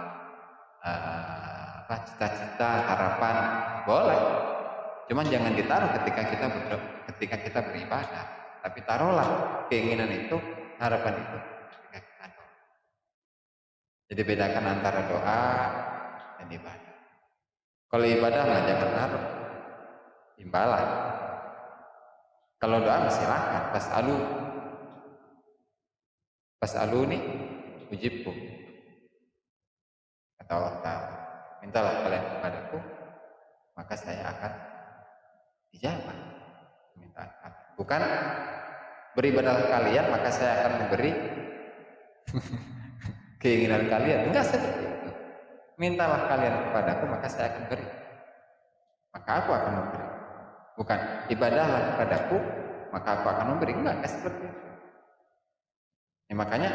cita-cita, harapan, boleh. Cuman jangan ditaruh ketika kita beribadah. Tapi taruhlah keinginan itu, harapan itu ketika kita doa. Jadi bedakan antara doa dan ibadah. Kalau ibadah mah jangan taruh imbalan. Kalau doa silakan, fas'alu nih ujibku. Kata Allah Ta'ala, mintalah kalian kepadaku, maka saya akan dijawab permintaan kalian. Bukan beribadahlah kalian, maka saya akan memberi keinginan kalian. Enggak seperti itu. Mintalah kalian kepadaku, maka saya akan beri. Maka aku akan memberi. Bukan ibadahlah kepadaku, maka aku akan memberi. Enggak seperti itu. Ya, makanya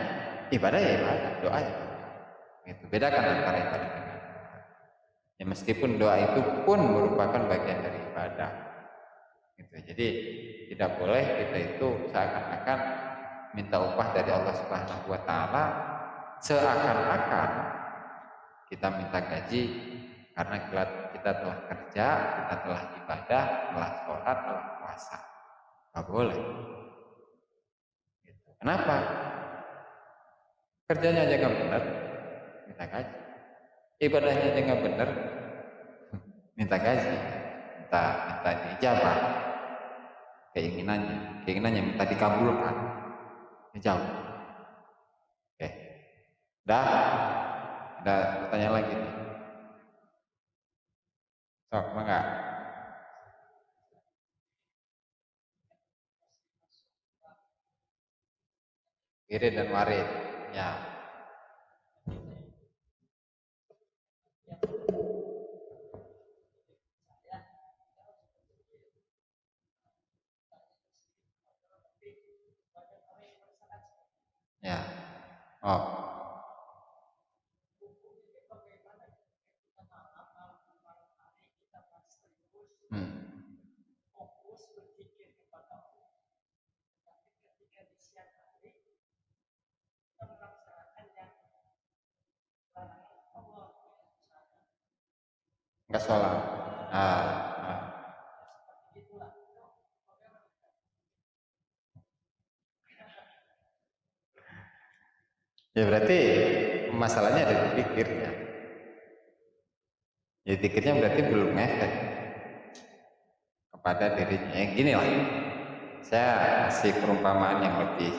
ibadah ya ibadah, doa ya. Itu bedakan antara ibadah dengan doa. Ya meskipun doa itu pun merupakan bagian dari ibadah. Gitu. Jadi tidak boleh kita itu seakan-akan minta upah dari Allah Subhanahu wa Ta'ala, seakan-akan kita minta gaji karena kita telah kerja, kita telah ibadah, telah sholat, telah puasa. Nggak boleh. Gitu. Kenapa? Kerjanya aja nggak benar, minta gaji. Ibadahnya aja nggak benar, minta gaji, minta diijabah. Keinginannya minta dikabulkan. Jauh. Oke. Ada pertanyaan lagi nih. Sok, mangga. Wirid dan warid. Ya. Ya. Oh. Enggak sholat. Ya berarti masalahnya ada di pikirnya. Jadi pikirnya berarti belum efek kepada dirinya. Ya gini lah, saya kasih perumpamaan yang lebih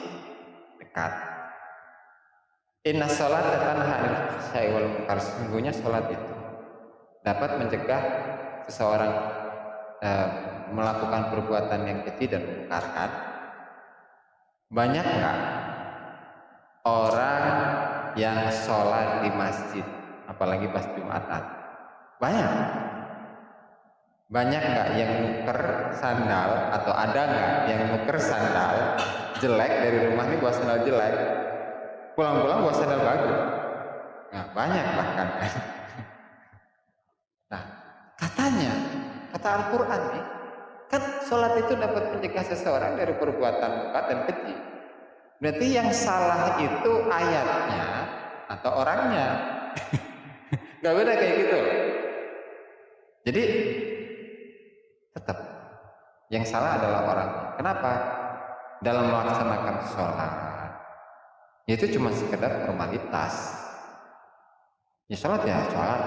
dekat. Inna sholat tanha 'anil fahsya'i wal munkar. Sesungguhnya sholat itu dapat mencegah seseorang melakukan perbuatan yang keji dan mungkar. Banyak nggak orang yang sholat di masjid, apalagi pas Jumatan? Banyak nggak yang nuker sandal, atau ada nggak yang nuker sandal jelek dari rumah ini bawa sandal jelek, pulang-pulang bawa sandal bagus? Nah, banyak bahkan. Nah, kata Al-Quran nih, kan sholat itu dapat mencegah seseorang dari perbuatan mungkar dan keji. Berarti yang salah itu ayatnya atau orangnya. Gak beda kayak gitu. Jadi tetap yang salah adalah orangnya. Kenapa? Dalam melaksanakan sholat itu cuma sekedar formalitas. Ya sholat ya sholat,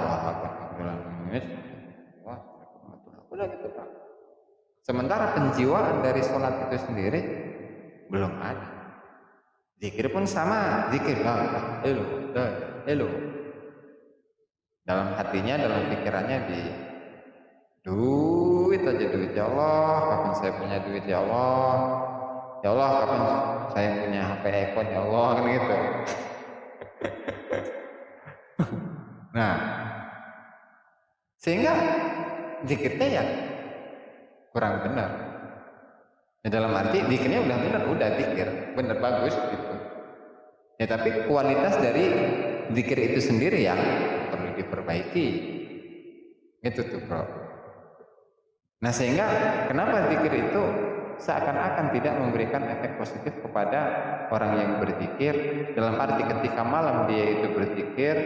udah gitu Pak. Sementara penjiwaan dari sholat itu sendiri belum ada. Zikir pun sama, zikir elu. Dalam hatinya, dalam pikirannya di duit aja, duit ya Allah, kapan saya punya duit ya Allah, ya Allah kapan saya punya HP iPhone ya Allah, kan gitu. Nah, sehingga zikirnya ya kurang benar. Ya, dalam arti zikirnya udah benar, udah zikir benar bagus gitu. Ya tapi kualitas dari zikir itu sendiri yang perlu diperbaiki. Itu tuh bro. Nah sehingga kenapa zikir itu seakan-akan tidak memberikan efek positif kepada orang yang berzikir, dalam arti ketika malam dia itu berzikir,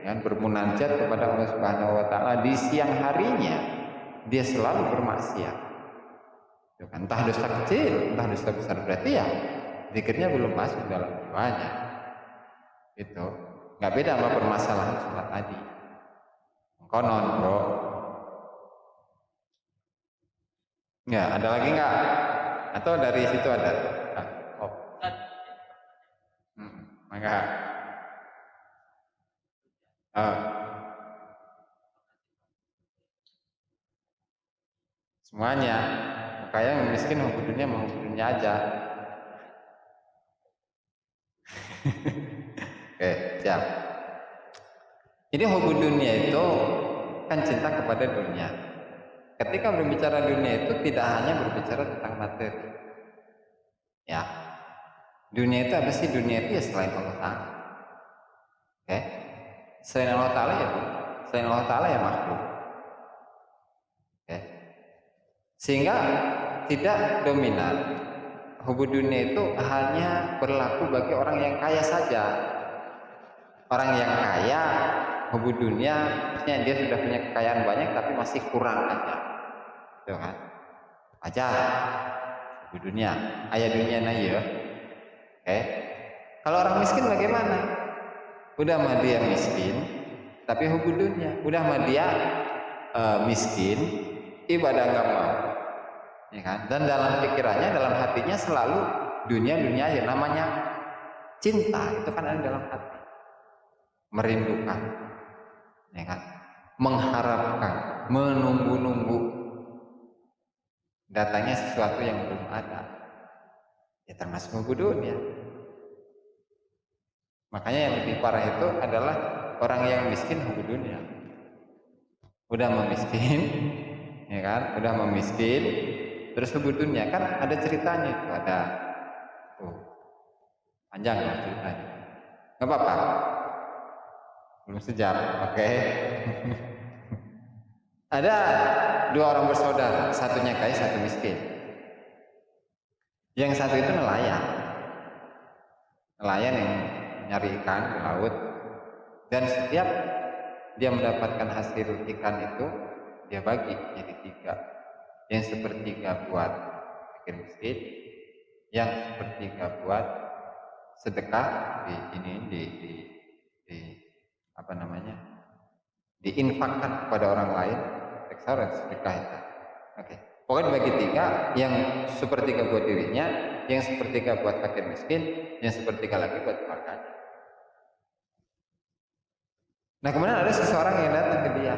ya, bermunajat kepada Allah Subhanahu Wa Taala, di siang harinya dia selalu bermaksiat. Entah dosa kecil, entah dosa besar, berarti ya zikirnya belum masuk dalam jiwanya. Itu nggak beda sama permasalahan sholat tadi. Konon bro. Nggak ada lagi nggak? Atau dari situ ada? Oh. Maka. Semuanya. Kayak yang miskin mau dunia aja. Oke, siap. Jadi hobi dunia itu kan cinta kepada dunia. Ketika berbicara dunia itu tidak hanya berbicara tentang materi. Ya. Dunia itu apa sih? Dunia itu ya selain Allah Ta'ala. Oke. Selain Allah Ta'ala ya Bu. Selain Allah Ta'ala ya makhluk. Oke. Sehingga tidak dominan. Hubud dunia itu hanya berlaku bagi orang yang kaya saja. Orang yang kaya, hubud dunia, maksudnya dia sudah punya kekayaan banyak tapi masih kurang aja. Gitu kan? Aja hubud dunia, ayah dunia na ya. Oke. Kalau orang miskin bagaimana? Udah mah dia miskin, tapi hubud dunia. Udah mah dia miskin, ibadah nggak mau. Ya kan? Dan dalam pikirannya, dalam hatinya selalu dunia ya namanya cinta itu kan ada dalam hati, merindukan, ya kan? Mengharapkan, menunggu-nunggu datangnya sesuatu yang belum ada, ya termasuk hubud dunia. Makanya yang lebih parah itu adalah orang yang miskin hubud dunia, udah memiskin, ya kan? Udah memiskin. Terus hubud dunia kan ada ceritanya itu, ada tuh panjang ya ceritanya. Nggak apa-apa, belum sejam, oke. Ada dua orang bersaudara, satunya kaya, satu miskin. Yang satu itu nelayan yang nyari ikan di laut, dan setiap dia mendapatkan hasil ikan itu dia bagi jadi 3. Yang sepertiga buat fakir miskin, yang sepertiga buat sedekah apa namanya, diinfakkan kepada orang lain, sedekah itu. Oke. Pokoknya bagi 3, yang sepertiga buat dirinya, yang sepertiga buat fakir miskin, yang sepertiga lagi buat keluarganya. Nah kemudian ada seseorang yang datang ke dia,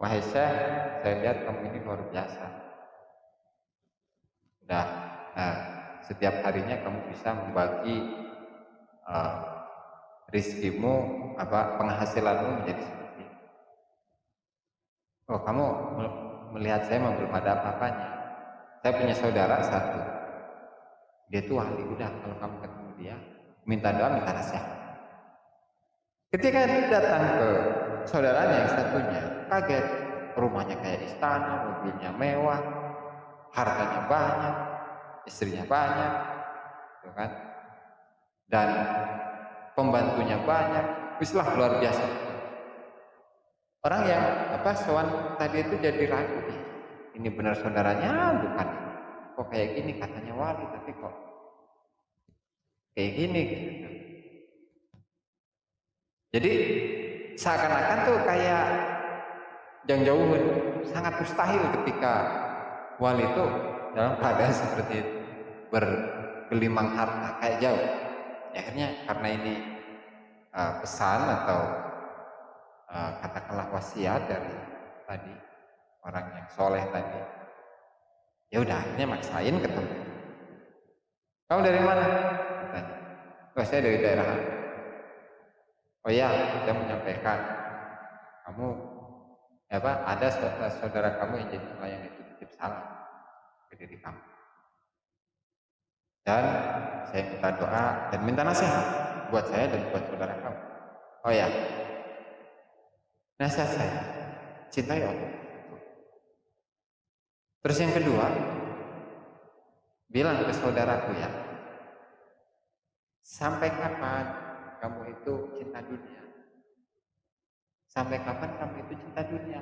wahai Syekh, saya lihat kamu ini luar biasa. Udah, setiap harinya kamu bisa membagi rizkimu, penghasilanmu menjadi seperti ini. Oh, kamu melihat saya belum ada apa-apanya. Saya punya saudara satu, dia tuh wali. Udah, kalau kamu ketemu dia, minta doa, minta nasihat. Ketika dia datang ke saudaranya yang satunya, kaget. Rumahnya kayak istana, mobilnya mewah, hartanya banyak, istrinya banyak, gitu kan? Dan pembantunya banyak, wislah luar biasa. Orang yang sowan tadi itu jadi ragu, ini benar saudaranya bukan? Kok kayak gini katanya wali, tapi kok kayak gini gitu. Jadi seakan-akan tuh kayak yang jauh sangat mustahil ketika wali itu dalam keadaan seperti itu, bergelimang harta kayak jauh. Akhirnya karena ini pesan atau katakanlah wasiat dari tadi orang yang soleh tadi, ya udah akhirnya maksain ketemu. Kamu dari mana? Tanya. Oh, saya dari daerah. Oh ya, saya menyampaikan kamu ada saudara kamu yang jadi pelayan itu titip salam ke diri kamu. Dan saya minta doa dan minta nasihat buat saya dan buat saudara kamu. Oh ya, nasihat saya, cintai Allah. Terus yang kedua, bilang ke saudaraku ya, sampai kapan kamu itu cinta dunia? Sampai kapan kamu itu cinta dunia?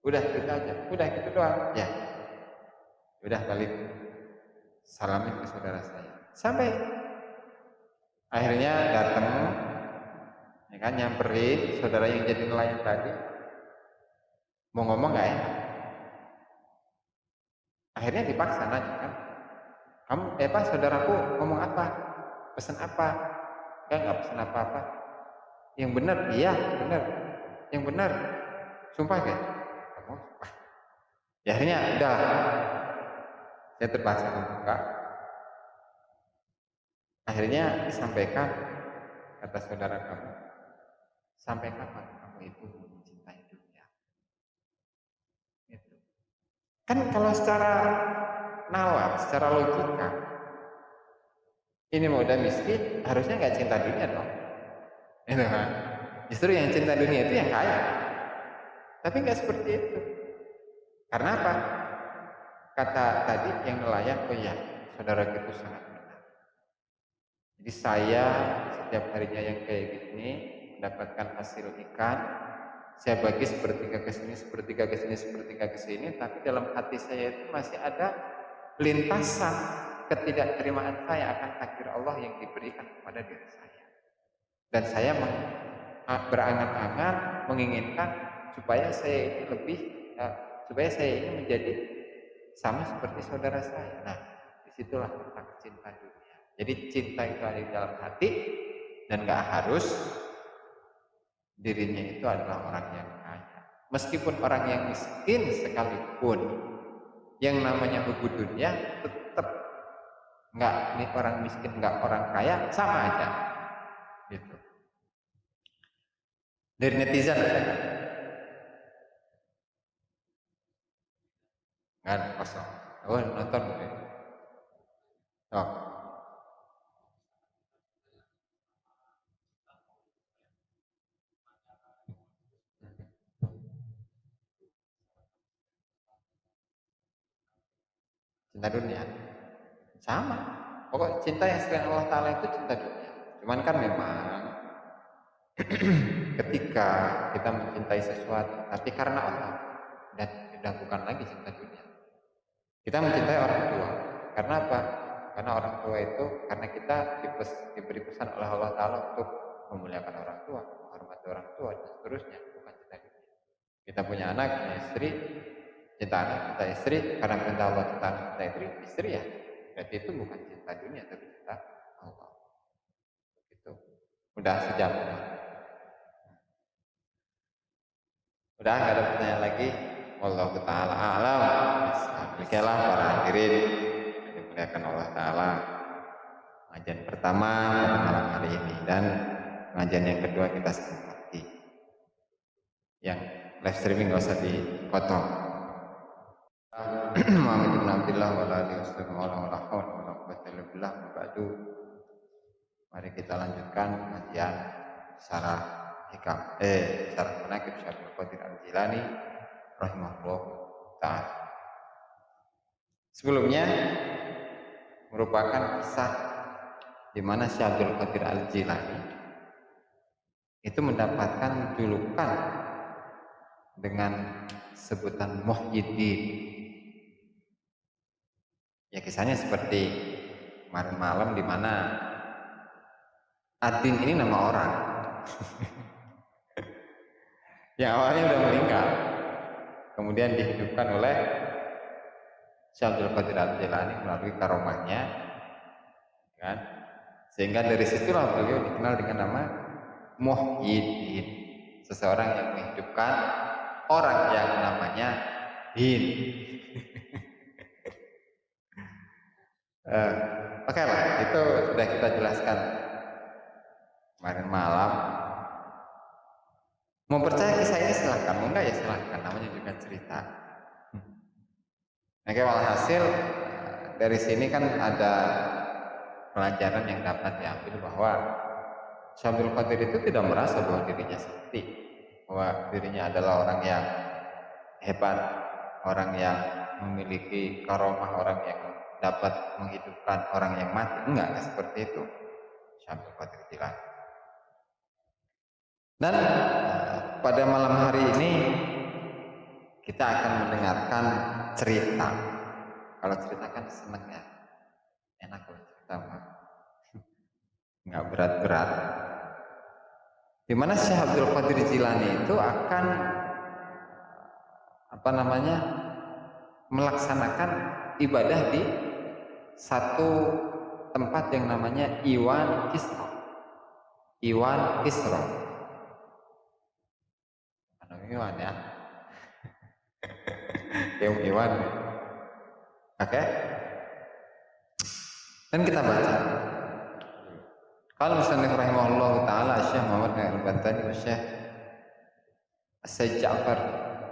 Udah gitu aja, udah gitu doang. Ya, udah balik salamin ke saudara saya. Sampai akhirnya datang, ya kan, nyamperin saudara yang jadi nelayan tadi. Mau ngomong nggak ya? Akhirnya dipaksa nanya kan, kamu saudaraku ngomong apa? Pesan apa? Nggak pesan apa-apa. Yang benar, iya benar. Yang benar, sumpah kan? Kamu sumpah. Ya akhirnya udah, saya terpaksa membuka. Akhirnya disampaikan, kata saudara kamu, sampai kapan kamu itu mencintai dunia? Gitu. Kan kalau secara nalar, secara logika, ini mau udah miskin, harusnya nggak cinta dunia dong. Gitu kan? Justru yang cinta dunia itu yang kaya. Tapi nggak seperti itu. Karena apa? Kata tadi yang nelayan, oh ya, saudara itu sangat benar. Jadi saya setiap harinya yang kayak gini mendapatkan hasil ikan, saya bagi sepertiga ke sini, sepertiga ke sini, sepertiga ke sini, tapi dalam hati saya itu masih ada lintasan ketidakterimaan saya akan takdir Allah yang diberikan kepada diri saya. Dan saya berangan-angan menginginkan supaya saya ini supaya saya ini menjadi sama seperti saudara saya. Nah, disitulah letak cinta dunia. Jadi cinta itu ada di dalam hati dan gak harus dirinya itu adalah orang yang kaya. Meskipun orang yang miskin sekalipun, yang namanya hubud dunia tetap nggak, nih orang miskin nggak orang kaya sama aja. Gitu. Dari netizen ada nggak ada, kosong. Oh, nonton gitu. Oh. Cinta dunia sama, pokok cinta yang selain Allah Ta'ala itu cinta dunia. Cuman kan memang ketika kita mencintai sesuatu tapi karena Allah, dan sudah bukan lagi cinta dunia. Kita mencintai orang tua karena apa? Karena orang tua itu, karena kita diberi pesan oleh Allah Ta'ala untuk memuliakan orang tua, menghormati orang tua, dan seterusnya, bukan cinta dunia. Kita punya anak, punya istri, cinta anak, cinta istri, karena perintah Allah cinta anak, cinta istri ya. Berarti itu bukan cinta dunia, tapi cinta Allah. Gitu. Udah sejam. Udah nggak ada pertanyaan lagi. Wallahu ta'ala a'lam. Demikianlah para hadirin yang dimuliakan Allah Ta'ala, pengajian pertama pada malam hari ini, dan pengajian yang kedua kita sepakati. Yang live streaming nggak usah dipotong. Muhammad bin Abdullah wa alihi wasallam. Mari kita lanjutkan pengajian syarah hikam syarah manaqib Syekh Qadir Al-Jilani rahimahullah ta'ala. Sebelumnya merupakan kisah di mana Syekh Abdul Qadir Al-Jilani itu mendapatkan julukan dengan sebutan Muhyiddin. Ya kisahnya seperti kemarin malam di mana Adin ini nama orang yang awalnya sudah meninggal, kemudian dihidupkan oleh Syekh Abdul Qadir Al-Jilani melalui karomahnya, kan? Sehingga dari situlah beliau dikenal dengan nama Muhyiddin, seseorang yang menghidupkan orang yang namanya Din. Oke lah, itu sudah kita jelaskan kemarin malam. Mau percaya kisah ini silahkan, mau enggak ya silahkan, namanya juga cerita. Oke, walhasil dari sini kan ada pelajaran yang dapat diambil bahwa Syekh Abdul Qadir itu tidak merasa bahwa dirinya sakti, bahwa dirinya adalah orang yang hebat, orang yang memiliki karomah, orang yang dapat menghidupkan orang yang mati. Enggak seperti itu Syekh Abdul Qadir Jilani. Dan pada malam hari ini kita akan mendengarkan cerita. Kalau cerita kan seneng ya, enak loh cerita mah, nggak berat-berat. Dimana Syekh Abdul Qadir Jilani itu akan melaksanakan ibadah di satu tempat yang namanya Iwan Kisra. Iwan Kisra. Iwan ya. Iwan. Oke. Dan kita baca. Qala musannif rahimahullahu taala Syekh Muhammad bin Al-Bantani wa Syekh Sayyid Ja'far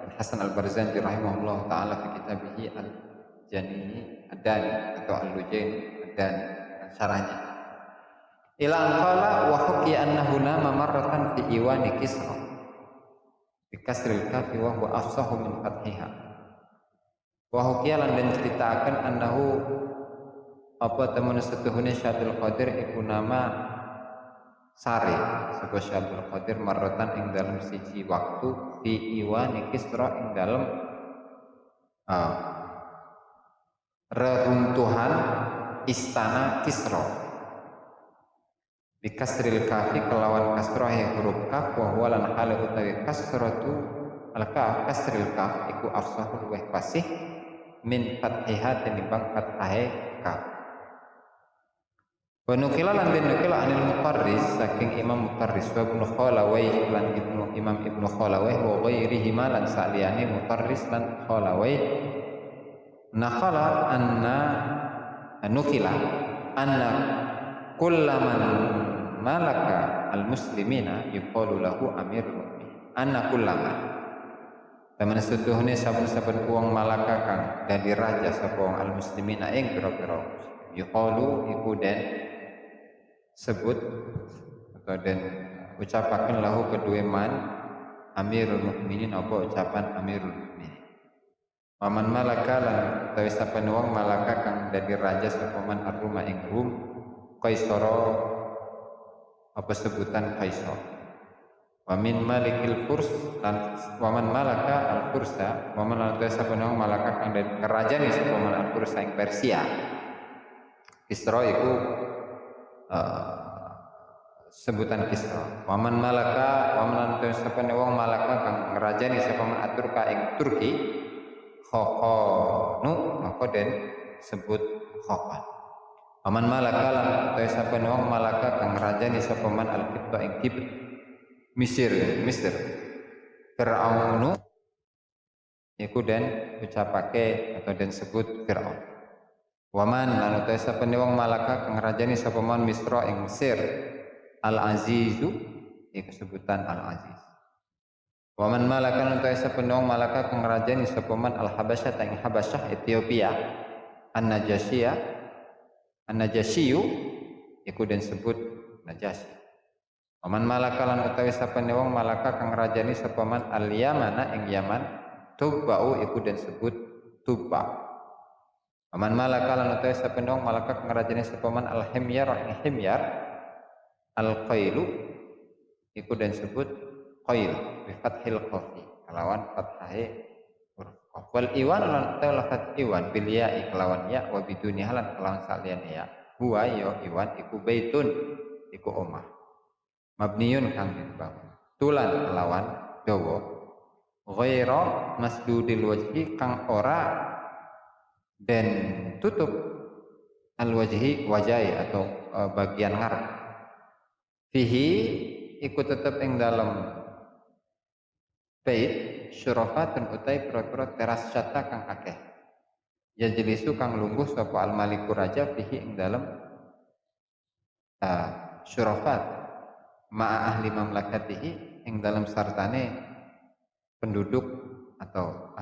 bin Hasan Al-Barzanji rahimahullahu taala fi kitabih Al-Jani Ad-Dani atau Al-Lujain Ad-Dani, syarahnya. Ila qala wa hukiya annahu nama marratan fi Iwani Kisra bi kasril kafi wa huwa afsahu min fathiha. Wa hukiya lan den ceritakan annahu apa temen setuhune Syekh Abdul Qadir iku nama sari saka Syekh Abdul Qadir marratan ing dalam siji waktu fi Iwani Kisra ing dalam reruntuhan istana Kisra. Bikasril kafi kelawan kasrohi huruf kaf wa huwa lan hale utawi kasratu al kaf kasril kaf iku afsahul wa fasih min fathiha tinimbang fathahe kaf. Wa nukila lan den nukila anil Mutarris saking Imam Mutarris wa Ibnu Khalawai lan Imam Ibnu Khalawai wa ghairihi lan saliyane Mutarris lan Khalawai naqala anna nukila anna kullaman malaka al-muslimina yuqalu lahu amirul mu'minin. Anna kullaman temen setuhune saben-saben wong malaka kang dadi raja sapa wong al-muslimina ing pira-pira yuqalu iku den sebut atau den ucapaken lahu kedue man amirul mukminin apa ucapan amirul mukminin. Waman malaka lan utawi saben wong malaka kang dadi raja sapa man ar-Ruma ing Rum Qaisara apa sebutan Kaisar. Wa min malikil furs lan waman malaka al-fursa waman lan saben wong malaka kang dadi kerajaan sapa man al-fursa ing Persia. Kisra iku sebutan Kisra. Waman malaka waman lan saben wong malaka kang ngrajani sapa man Aturka ing Turki Khaqanu maka den sebut Khaqan. Aman malaka lan utawi saben wong malaka kang ngrajani sapa man al-Qibta ing Qibt Mesir. Fir'aunu iku den ucapake atau den sebut Fir'aun. Waman lan utawi saben wong malaka kang ngrajani sapa man Misra ing Mesir Al-Azizu iku sebutan Al-Aziz. Waman malaka lan utawi saben wong malaka kang ngrajani sapa man Al-Habasyah ing Habasyah Ethiopia An-Najasyiyu iku den sebut Najasyi. Waman malaka lan utawi saben wong malaka kang ngrajani sapa man al-Yamana ing Yaman Tubba'u iku den sebut Tubba. Aman malaka lan utawi sapendong malaka ngrajani sapa man al-himyar himyar al-qailu iku dan sebut qail bi fathil qafi kelawan fathahe huruf qaf. Wal iwan lan utawi lafaz iwan bil ya'i kelawan ya wa biduni halan kelawan saliyane ya. Huwa ya iwan iku baitun iku omah. Mabniyun kang dibangun. Tulan kelawan dawa ghaira masdudil wajhi kang ora dan tutup al-wajhi wajai atau bagian ngarep fihi ikut tetep ing dalam bait syurafatun utai pira-pira teras syata kang akeh yajlisu kang lungguh sapa al-maliku raja fihi ing dalam syurafat ma'a ahli mamlakatihi ing dalam sartane penduduk atau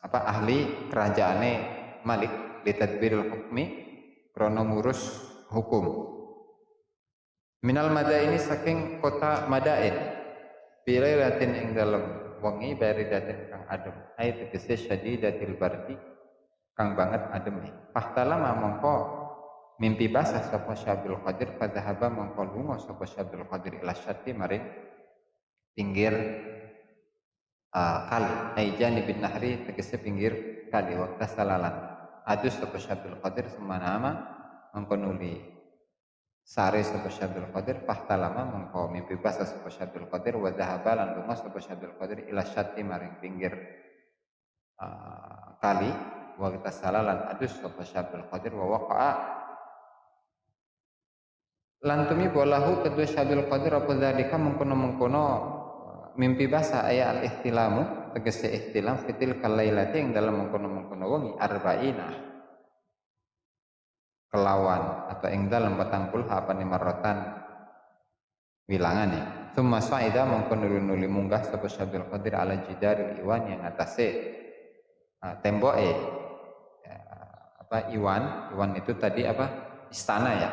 ahli kerajaane Malik litadbiril hukmi krono ngurus hukum minal madaini saking kota Madain bilailatin ing dalem wengi baridatin kang adem ai tegese syadidatil bardi kang banget ademe fahtala mongko mimpi basah sapa Syabdul Qadir fadzahaba mongko lunga sapa Syabdul Qadir ila syati maring pinggir kali ai janibin nahri tegese pinggir kali waktu salalan adus sapa Syabdul Qadir semanama mongko nuli sare sapa Syabdul Qadir fahtalama mongko mimpi basah sapa Syabdul Qadir wa dhahaba lan lunga sapa Syabdul Qadir ila syatti maring pinggir kali wa salalan adus sapa Syabdul Qadir wa waqa'a lan tumi bolahu kedua Syabdul Qadir apa dzalika mengkono-mengkono mimpi basah aya al-ihtilamu tegese ihtilam fitil kalailati ing dalam mengkono-mengkono wengi arba'ina kelawan atau ing dalam 40 apa marratan wilangane summa sa'ida mengkono nuli munggah sapa Syabdul Qadir ala jidaril iwan yang atase temboke iwan itu tadi istana ya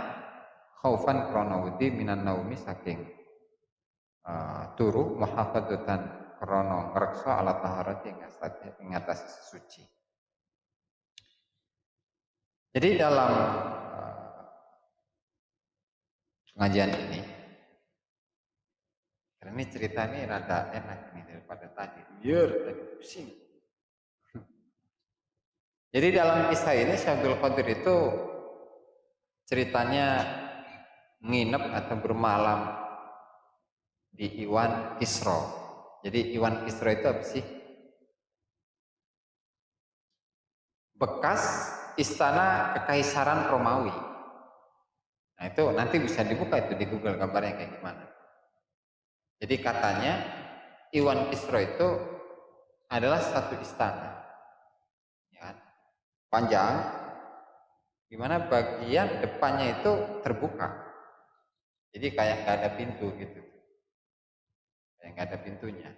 khaufan kronaudi minan naumi saking turu muhafadzatan krono ngreksa ala taharati ing atas suci. Jadi dalam pengajian ini karena ini cerita ini rada enak nih daripada tadi tadi pusing. Jadi dalam kisah ini Syabdul Qadir itu ceritanya nginep atau bermalam di Iwan Kisra. Jadi Iwan Kisra itu apa sih? Bekas istana kekaisaran Romawi. Nah itu nanti bisa dibuka itu di Google gambarnya kayak gimana. Jadi katanya Iwan Kisra itu adalah satu istana, ya, panjang, di mana bagian depannya itu terbuka. Jadi kayak nggak ada pintu gitu. Kayak nggak ada pintunya.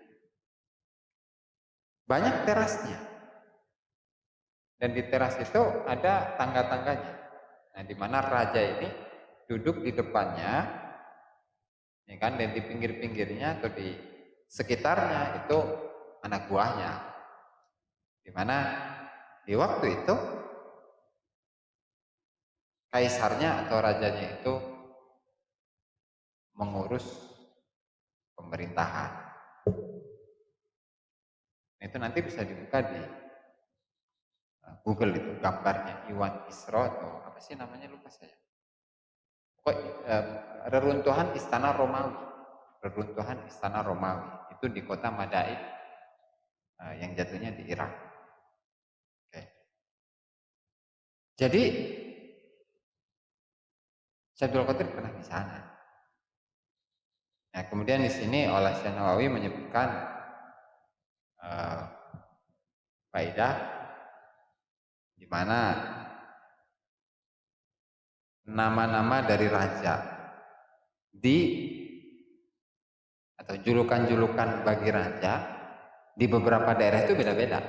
Banyak terasnya. Dan di teras itu ada tangga-tangganya. Nah, di mana raja ini duduk di depannya, ya kan, dan di pinggir-pinggirnya atau di sekitarnya itu anak buahnya. Di mana di waktu itu kaisarnya atau rajanya itu mengurus pemerintahan. Itu nanti bisa dibuka di Google itu gambarnya Iwan Kisra atau apa sih namanya lupa saya. Reruntuhan istana Romawi. Reruntuhan istana Romawi itu di kota Madain yang jatuhnya di Irak. Oke. Jadi Syabdul Qadir pernah di sana. Nah, kemudian di sini oleh Syekh Nawawi menyebutkan faedah di mana nama-nama dari raja atau julukan-julukan bagi raja di beberapa daerah itu beda-beda.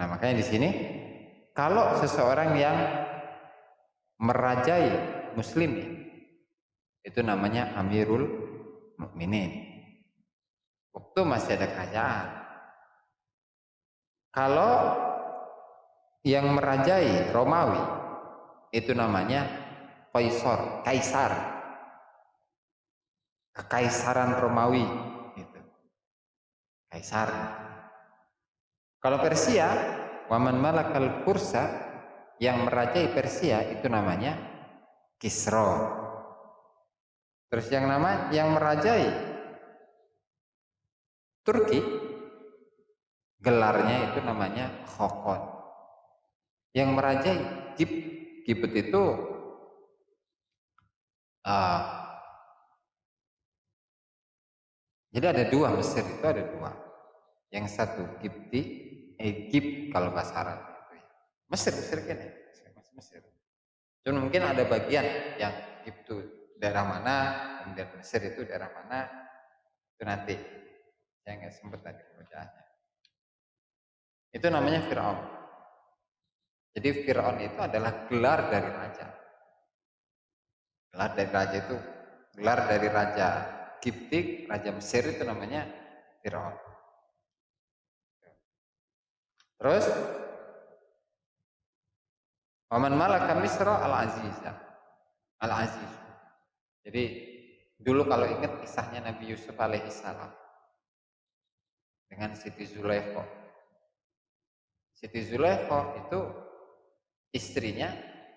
Nah, makanya di sini kalau seseorang yang merajai muslim itu namanya Amirul Mukminin. Waktu masih ada kerajaan. Kalau yang merajai Romawi itu namanya kaisar, kekaisaran Romawi gitu. Kaisar. Kalau Persia, waman malakal Fursa, yang merajai Persia itu namanya Kisro. Terus yang merajai Turki, gelarnya itu namanya Khokon. Yang merajai Gibt itu jadi ada dua, Mesir itu ada dua. Yang satu Egypt kalau bahasa Arab itu ya. Mesir kan ya, Mesir. Cuma mungkin ada bagian yang Egypt itu daerah mana, kemudian Mesir itu daerah mana, itu nanti saya nggak sempat tadi pekerjaannya. Itu namanya Fir'aun. Jadi Fir'aun itu adalah gelar dari raja. Gelar dari raja Kiptik, raja Mesir itu namanya Fir'aun. Terus waman malaka Misra al-Aziz. Jadi dulu kalau ingat kisahnya Nabi Yusuf alaihissalam dengan Siti Zulaikha. Siti Zulaikha itu istrinya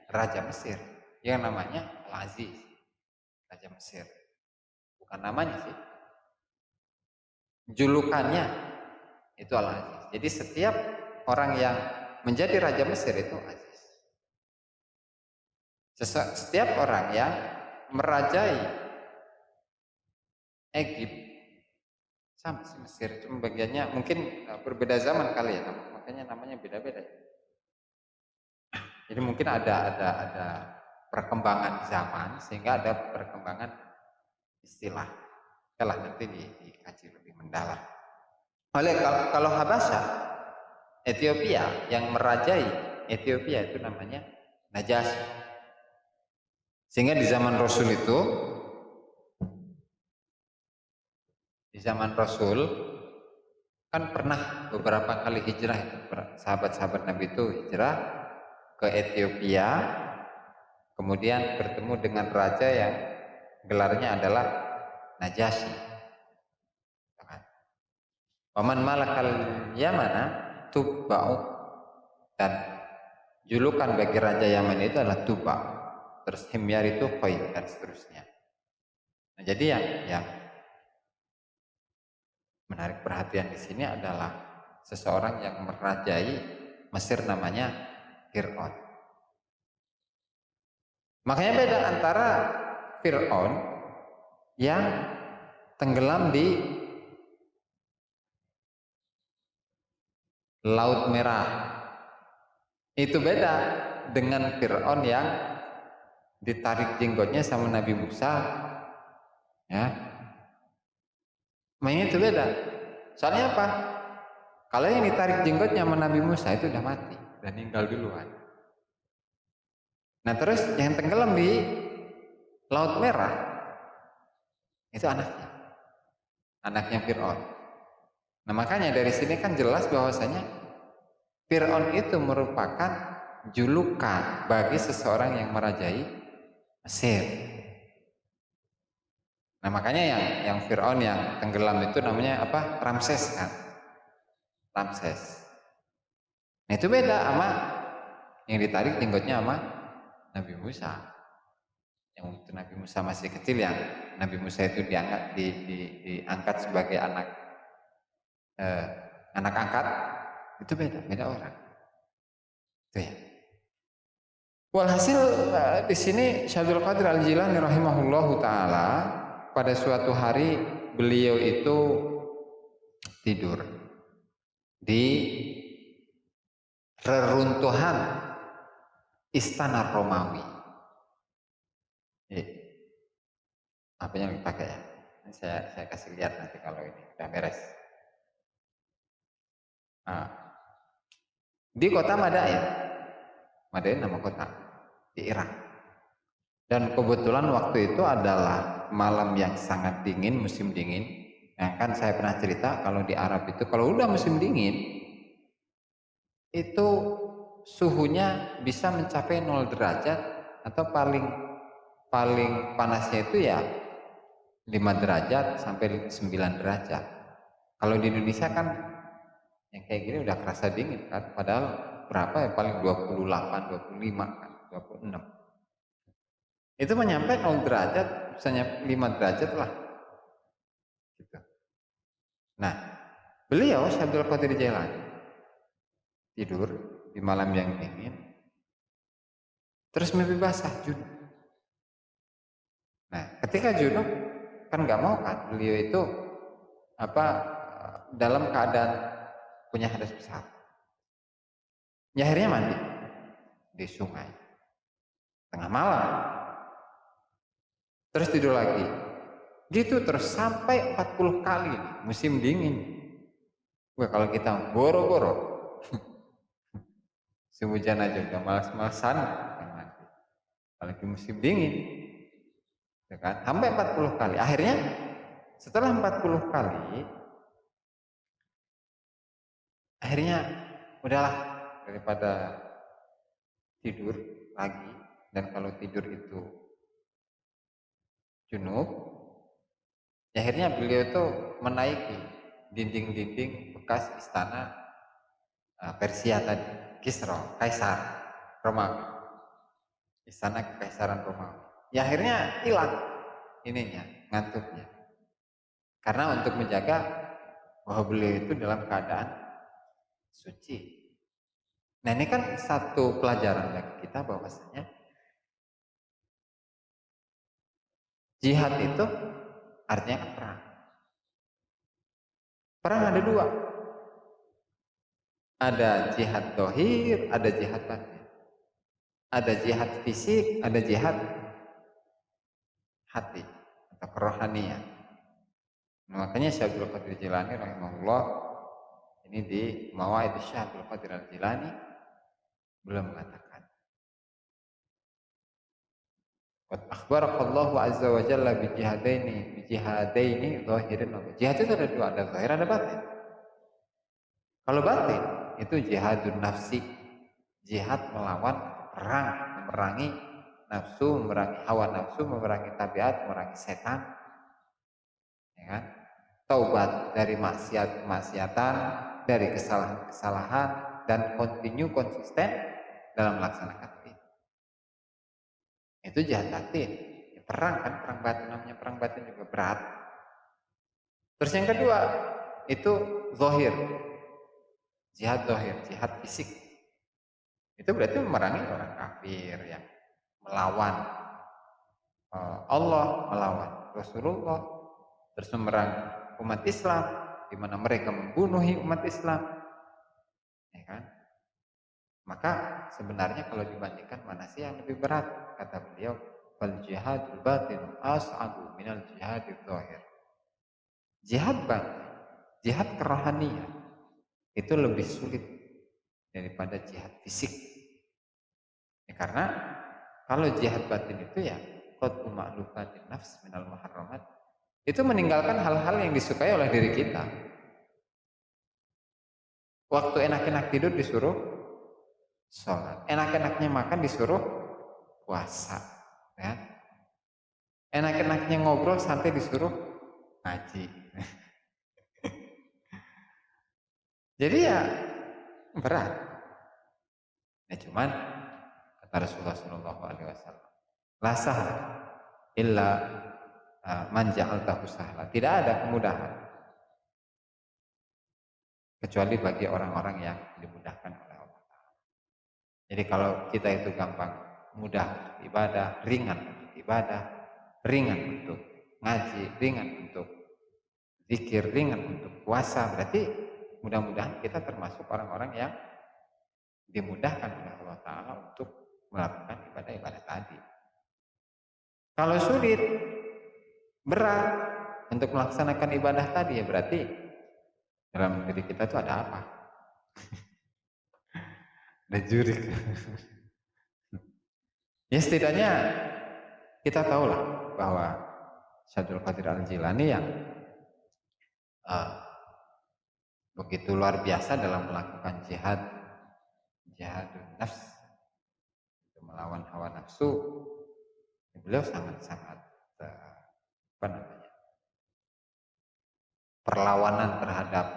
Raja Mesir yang namanya Al-Aziz, Raja Mesir. Bukan namanya sih, julukannya itu Al-Aziz. Jadi setiap orang yang menjadi Raja Mesir itu Aziz. Setiap orang yang merajai Egypt sama si Mesir, cuma bagiannya mungkin berbeda zaman kali ya, makanya namanya beda-beda. Jadi mungkin ada perkembangan zaman sehingga ada perkembangan istilah. Setelah nanti dikaji lebih mendalam. Oleh kalau Habasya, Ethiopia, yang merajai Ethiopia itu namanya Najasyi. Sehingga di zaman Rasul itu, kan pernah beberapa kali hijrah itu, sahabat-sahabat Nabi itu hijrah ke Ethiopia, kemudian bertemu dengan raja yang gelarnya adalah Najasyi. Waman malakal Yamana Tubba'u, dan julukan bagi raja Yaman itu adalah Tubba. Terus Himyar itu Khoi dan seterusnya. Nah, jadi yang menarik perhatian di sini adalah seseorang yang merajai Mesir namanya Fir'aun. Makanya beda antara Fir'aun yang tenggelam di Laut Merah. Itu beda dengan Fir'aun yang ditarik jenggotnya sama Nabi Musa. Ya. Makanya itu beda. Soalnya apa? Kalau yang ditarik jenggotnya sama Nabi Musa itu udah mati, udah meninggal duluan. Nah terus yang tenggelam di Laut Merah itu anaknya Fir'aun. Nah makanya dari sini kan jelas bahwasanya Fir'aun itu merupakan julukan bagi seseorang yang merajai Mesir. Nah makanya yang Fir'aun yang tenggelam itu namanya apa? Ramses kan? Ramses. Nah itu beda sama yang ditarik jenggotnya sama Nabi Musa. Yang waktu Nabi Musa masih kecil, yang Nabi Musa itu diangkat sebagai anak angkat, itu beda orang. Itu ya. Walhasil di sini Syaikhul Qadir Al-Jilani rahimahullahu taala pada suatu hari beliau itu tidur di reruntuhan istana Romawi. Apa yang dipakai ya? Saya kasih lihat nanti kalau ini udah beres. Nah, di kota Madain nama kota di Irak. Dan kebetulan waktu itu adalah malam yang sangat dingin, musim dingin. Nah, kan saya pernah cerita kalau di Arab itu kalau udah musim dingin itu suhunya bisa mencapai 0 derajat atau paling panasnya itu ya 5 derajat sampai 9 derajat. Kalau di Indonesia kan yang kayak gini udah kerasa dingin kan, padahal berapa ya, paling 28, 25 kan, 26. Itu menyampai 0 derajat, misalnya 5 derajat lah. Gitu. Nah, beliau Syekh Abdul Qadir Jailani tidur di malam yang dingin, terus mimpi basah junub. Nah, ketika junub kan nggak mau kan, beliau itu dalam keadaan punya hadas besar. Ya akhirnya mandi di sungai tengah malam, terus tidur lagi. Gitu terus sampai 40 kali musim dingin. Wah, kalau kita boro-boro musim hujan aja udah malas-malasan kan mandi. Apalagi musim dingin. Ya kan? Sampai 40 kali. Akhirnya setelah 40 kali akhirnya udahlah, daripada tidur lagi, dan kalau tidur itu junub, akhirnya beliau tuh menaiki dinding-dinding bekas istana Persia tadi, Kisra, Kaisar Romawi, istana kekaisaran Romawi. Ya akhirnya hilang ininya, ngantuknya, karena untuk menjaga bahwa beliau itu dalam keadaan suci. Nah ini kan satu pelajaran bagi kita bahwasanya jihad itu artinya kan perang. Perang ada dua. Ada jihad dohir, ada jihad batin. Ada jihad fisik, ada jihad hati atau kerohanian. Nah, makanya Syekh Abdul Qadir Jilani rahimahullah ini di Mawaid Syekh Abdul Qadir Al-Jilani belum mengatakan qad akhbarakallahu azza wa jalla bi jihadaini zahirin. Jihad itu ada dua, ada zahir ada batin. Kalau batin itu jihadun nafsi, jihad melawan, perang, memerangi nafsu, memerangi hawa nafsu, memerangi tabiat, memerangi setan, ya kan? Taubat dari maksiat-maksiatan, dari kesalahan-kesalahan, dan konsisten dalam melaksanakan itu. Itu jihad batin. Ya, perang kan, perang batin, namanya perang batin juga berat. Terus yang kedua itu zahir, jihad zahir, jihad fisik. Itu berarti memerangi orang kafir, yang melawan Allah, melawan Rasulullah, terus memerangi umat Islam, di mana mereka membunuhi umat Islam, ya kan? Maka sebenarnya kalau dibandingkan mana sih yang lebih berat? Kata beliau, fal jihadul batin as'abu minal jihadil zahir. Jihad batin, jihad kerohanian itu lebih sulit daripada jihad fisik. Ya, karena kalau jihad batin itu ya qad'u ma'lufatin nafs minal muharramat, itu meninggalkan hal-hal yang disukai oleh diri kita. Waktu enak-enak tidur disuruh sholat, enak-enaknya makan disuruh puasa, ya. Enak-enaknya ngobrol santai disuruh ngaji. Jadi ya berat. Ya cuman kata Rasulullah SAW, la sahla illa man ja'altahu sahla. Tidak ada kemudahan kecuali bagi orang-orang yang dimudahkan oleh Allah. Jadi kalau kita itu gampang, mudah untuk ibadah, ringan untuk ibadah, ringan untuk ngaji, ringan untuk zikir, ringan untuk puasa, berarti mudah-mudahan kita termasuk orang-orang yang dimudahkan oleh Allah Ta'ala untuk melakukan ibadah-ibadah tadi. Kalau sulit, berat untuk melaksanakan ibadah tadi, ya berarti dalam diri kita itu ada apa? Ada jurik. Ya setidaknya kita tahulah bahwa Syekh Abdul Qadir Al-Jilani yang begitu luar biasa dalam melakukan jihad jihadun nafs, melawan hawa nafsu. Beliau sangat-sangat apa namanya, perlawanan terhadap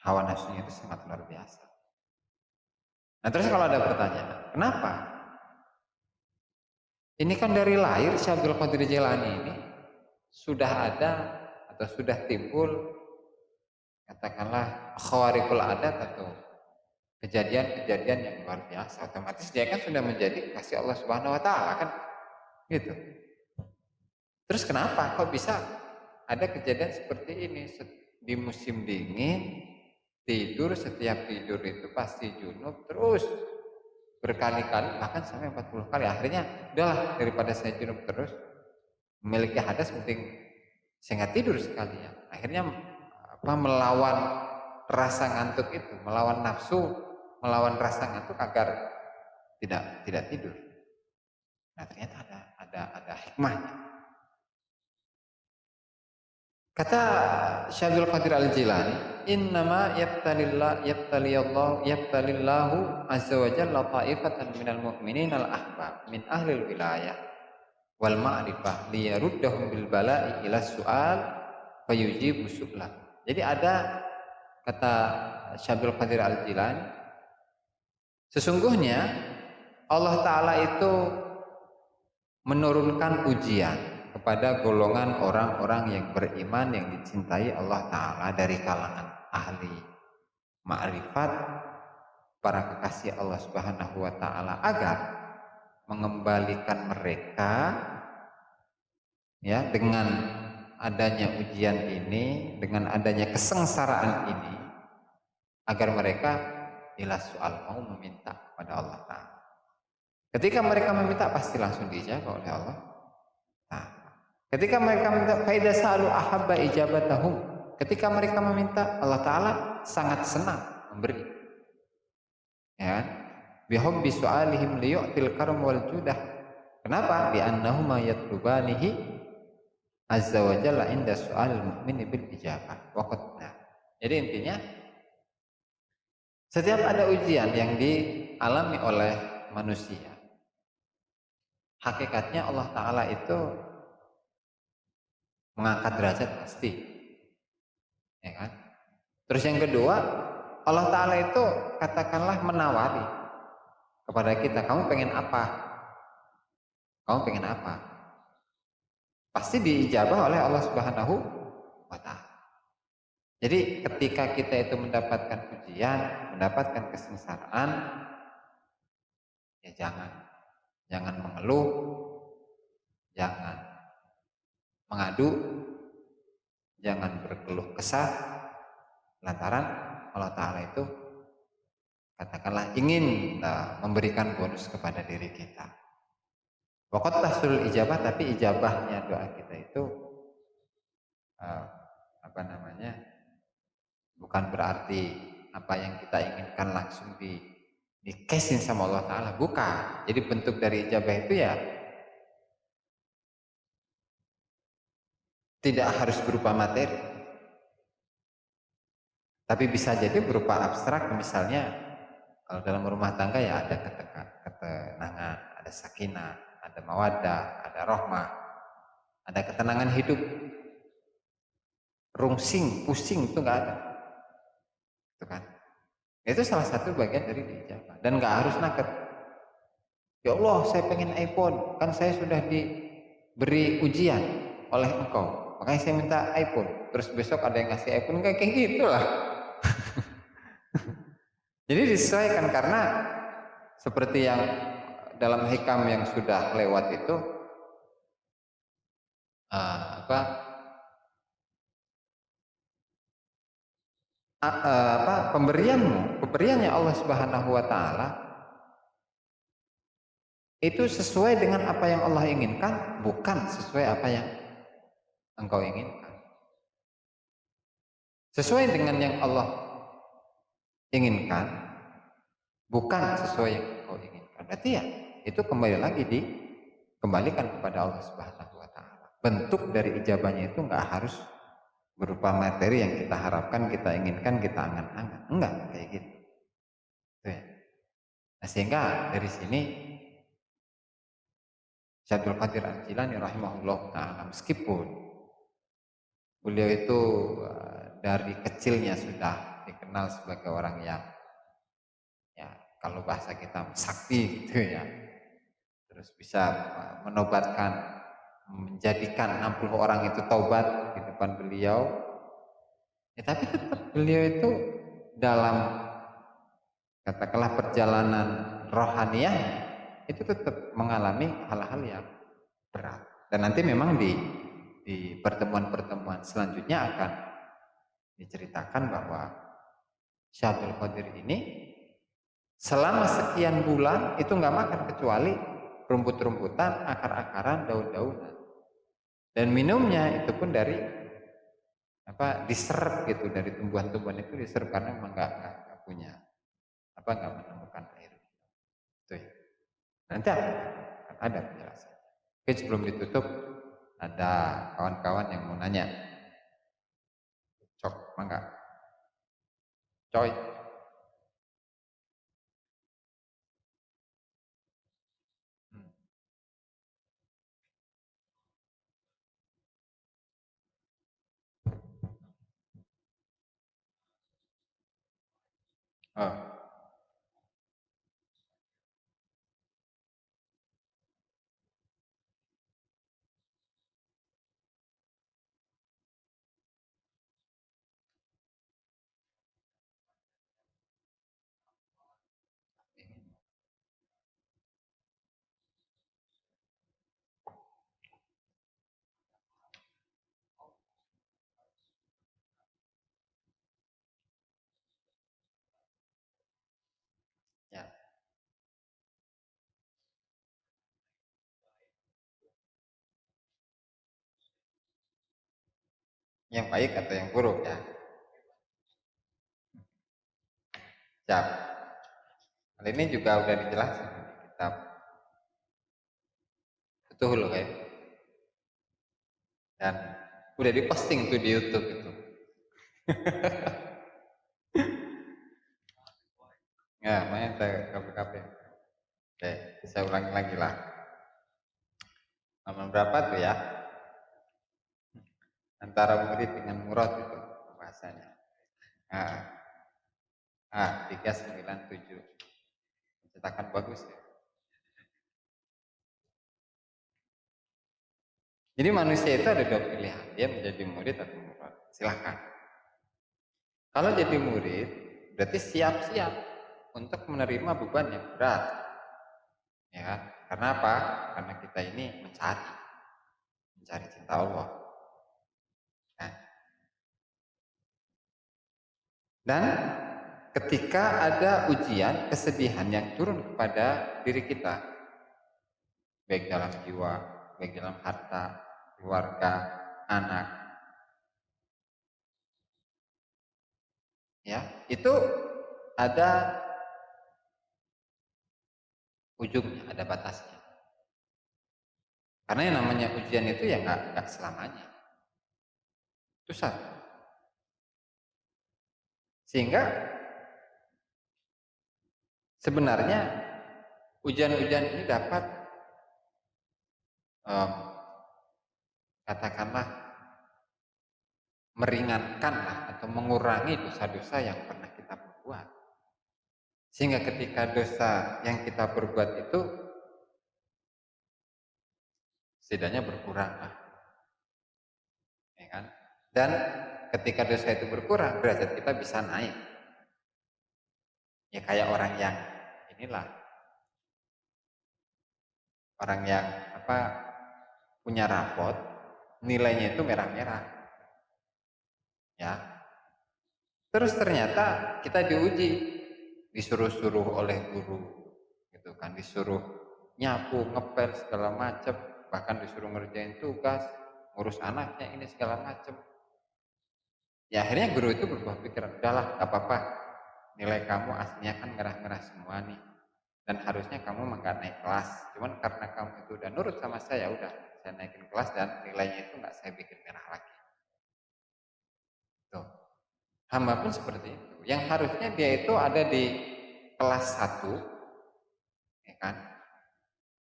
hawa nafsunya itu sangat luar biasa. Nah terus kalau ada pertanyaan, kenapa? Ini kan dari lahir Syekh Abdul Qadir Jailani ini sudah ada atau sudah timbul katakanlah khawarikul adat atau kejadian-kejadian yang luar biasa. Otomatis dia kan sudah menjadi kasih Allah Subhanahu wa taala kan gitu. Terus kenapa kok bisa ada kejadian seperti ini di musim dingin, tidur, setiap tidur itu pasti junub terus berkali-kali, bahkan sampai 40 kali. Akhirnya udahlah, daripada saya junub terus memiliki hadas, penting saya nggak tidur sekalian. Akhirnya melawan rasa ngantuk itu, melawan nafsu, melawan rasa ngantuk agar tidak tidur. Nah ternyata ada hikmahnya. Kata Syekh Abdul Qadir Al-Jilani, innama yabtalillahu azza wa jalla ta'ifatan minal mu'minin al-ahbab min ahlil wilayah wal ma'rifah liyaruddahum bil bala'i ila su'al fayujibu su'lah. Jadi ada, kata Syekh Abdul Qadir Al-Jilani, sesungguhnya Allah Ta'ala itu menurunkan ujian kepada golongan orang-orang yang beriman yang dicintai Allah Ta'ala dari kalangan ahli ma'rifat, para kekasih Allah Subhanahu wa Ta'ala, agar mengembalikan mereka ya dengan adanya ujian ini, dengan adanya kesengsaraan ini, agar mereka ila soal mau meminta kepada Allah Ta'ala. Ketika mereka meminta pasti langsung dijawab oleh Allah Ta'ala. Ketika mereka minta faida sa'alu ahabba ijabatahum, ketika mereka meminta, Allah Ta'ala sangat senang memberi. Ya, bihubbi su'alihim liyu'til karam wal judah. Kenapa? Bi'annahuma yatlubanihi azza wa jalla inda su'alil mu'mini bil ijabah waqtna. Jadi intinya, setiap ada ujian yang dialami oleh manusia, hakikatnya Allah Ta'ala itu mengangkat derajat pasti, ya kan? Terus yang kedua, Allah Ta'ala itu katakanlah menawari kepada kita, kamu pengen apa? Kamu pengen apa? Pasti diijabah oleh Allah Subhanahu wa Ta'ala. Jadi ketika kita itu mendapatkan ujian, mendapatkan kesengsaraan, ya jangan mengeluh, jangan mengadu, jangan berkeluh kesah, lantaran Allah Ta'ala itu katakanlah ingin memberikan bonus kepada diri kita. Waqat tahsul ijabah, tapi ijabahnya doa kita itu bukan berarti apa yang kita inginkan langsung dikesin sama Allah Ta'ala, bukan. Jadi bentuk dari ijabah itu ya tidak harus berupa materi, tapi bisa jadi berupa abstrak. Misalnya kalau dalam rumah tangga ya ada ketenangan, ada sakinah, ada mawaddah, ada rahmah, ada ketenangan hidup. Rungsing, pusing itu nggak ada, itu kan? Itu salah satu bagian dari diijabah. Dan nggak harus naked. Ya Allah, saya pengen iPhone, kan saya sudah diberi ujian oleh Engkau, makanya saya minta iPhone. Terus besok ada yang ngasih iPhone, kayak gitulah. Jadi disesuaikan, karena seperti yang dalam hikam yang sudah lewat itu pemberiannya Allah Subhanahu wa Ta'ala itu sesuai dengan apa yang Allah inginkan, bukan sesuai apa yang engkau inginkan. Sesuai dengan yang Allah inginkan, bukan sesuai yang engkau inginkan. Berarti ya itu kembali lagi dikembalikan kepada Allah Subhanahu wa Ta'ala. Bentuk dari ijabahnya itu nggak harus berupa materi yang kita harapkan, kita inginkan, kita angan-angan. Enggak kayak gitu. Tuh ya. Nah, sehingga dari sini Syekh Abdul Qadir Al-Jilani rahimahullah ta'ala, meskipun beliau itu dari kecilnya sudah dikenal sebagai orang yang, ya kalau bahasa kita sakti gitu ya, terus bisa menobatkan, menjadikan 60 orang itu taubat di depan beliau, ya tapi tetap beliau itu dalam katakanlah perjalanan rohaniah itu tetap mengalami hal-hal yang berat. Dan nanti memang di pertemuan-pertemuan selanjutnya akan diceritakan bahwa Syekh Abdul Qadir ini selama sekian bulan itu nggak makan kecuali rumput-rumputan, akar-akaran, daun-daunan. Dan minumnya itu pun dari diserap gitu, dari tumbuhan-tumbuhan itu diserap karena memang nggak punya nggak menemukan air. Itu ya. Nanti akan ada penjelasan. Oke, sebelum ditutup ada kawan-kawan yang mau nanya. Cok, mangga. Coy. Hmm. Oh, ya. Yang baik atau yang buruk ya. Siap. Hal ini juga udah dijelasin di kitab Futuhul Ghaib. Dan udah diposting tuh di YouTube itu. Ya, main saya KPKP. Oke, saya ulangi lagi lah. Nomor berapa tuh ya? Antara murid dengan murad itu bahasanya. Ah, 397. Cetakan bagus ya. Jadi manusia itu ada dua pilihan, dia menjadi murid atau murad. Silahkan. Kalau jadi murid, berarti siap-siap untuk menerima beban yang berat. Ya, karena apa? Karena kita ini mencari cinta Allah. Nah, dan ketika ada ujian, kesedihan yang turun kepada diri kita, baik dalam jiwa, baik dalam harta, keluarga, anak, ya, itu ada ujungnya, ada batasnya. Karena yang namanya ujian itu ya nggak selamanya. Itu satu. Sehingga sebenarnya ujian-ujian ini dapat katakanlah meringankan atau mengurangi dosa-dosa yang pernah kita perbuat. Sehingga ketika dosa yang kita perbuat itu setidaknya berkurang lah. Ya kan? Dan ketika dosa itu berkurang, derajat kita bisa naik. Ya kayak orang yang inilah, orang yang punya rapot, nilainya itu merah-merah. Ya. Terus ternyata kita diuji, disuruh-suruh oleh guru, gitu kan, disuruh nyapu, ngepel segala macam, bahkan disuruh ngerjain tugas, ngurus anaknya ini segala macam. Ya akhirnya guru itu berubah pikiran, udahlah, gak apa-apa, nilai kamu aslinya kan merah-merah semua nih, dan harusnya kamu nggak naik kelas, cuman karena kamu itu udah nurut sama saya, udah saya naikin kelas dan nilainya itu nggak saya bikin merah lagi. Tuh. Hamba pun seperti itu. Yang harusnya dia itu ada di kelas 1, ya kan?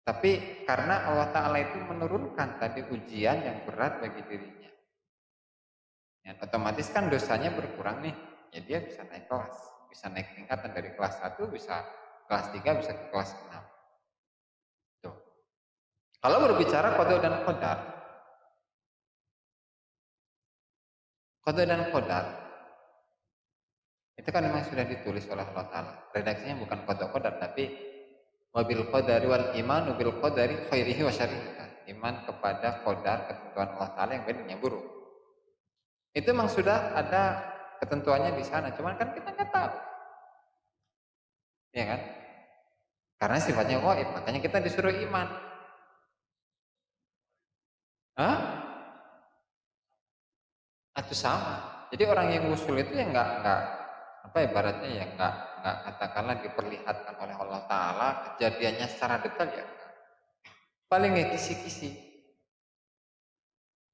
Tapi karena Allah Ta'ala itu menurunkan tadi ujian yang berat bagi dirinya, ya, otomatis kan dosanya berkurang nih, ya dia bisa naik kelas, bisa naik tingkatan dari kelas 1 bisa kelas 3 bisa ke kelas 6. Tuh. Kalau berbicara qada dan qadar itu kan memang sudah ditulis oleh Allah Ta'ala. Redaksinya bukan qada tapi wabil qadari wal iman bil qadari khairihi wa syarrihi. Iman kepada qadar ketentuan Allah Ta'ala yang baik dan yang buruk. Itu memang sudah ada ketentuannya di sana, cuman kan kita nggak tahu. Ya kan? Karena sifatnya gaib, makanya kita disuruh iman. Hah? Atau sama. Jadi orang yang usul itu ya nggak apa ibaratnya ya nggak katakanlah diperlihatkan oleh Allah Ta'ala kejadiannya secara detail ya. Paling ya kisi-kisi.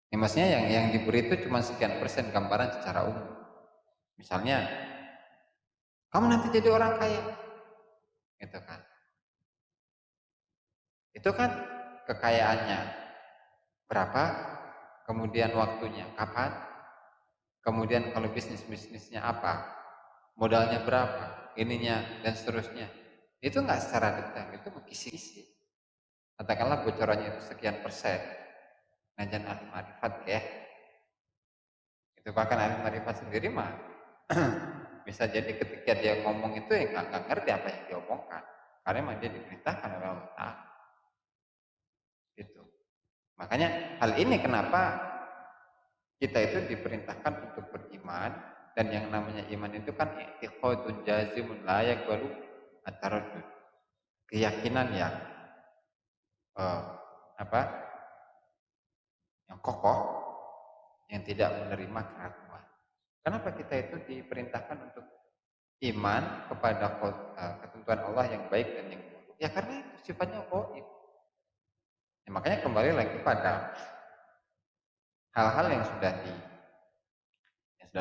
Ya, maksudnya yang diberi itu cuma sekian persen gambaran secara umum. Misalnya, kamu nanti jadi orang kaya, gitu kan? Itu kan kekayaannya berapa, kemudian waktunya kapan, kemudian kalau bisnisnya apa, modalnya berapa, ininya dan seterusnya. Itu nggak secara detail, itu kisi-kisi. Katakanlah bocorannya itu sekian persen. Najan ahli marifat ya. Itu bahkan ahli marifat sendiri mah bisa jadi ketika dia ngomong itu ya nggak ngerti apa yang dia omongkan. Karena memang dia diperintahkan oleh Allah Ta'ala. Gitu. Makanya hal ini kenapa kita itu diperintahkan untuk beriman, dan yang namanya iman itu kan i'tiqadun jazimun la yaqbalu at-taraddud. Keyakinan yang eh, apa? Yang kokoh, yang tidak menerima keraguan. Kenapa kita itu diperintahkan untuk iman kepada ketentuan Allah yang baik dan yang buruk? Ya karena itu sifatnya gaib. Ya, makanya kembali lagi pada hal-hal yang sudah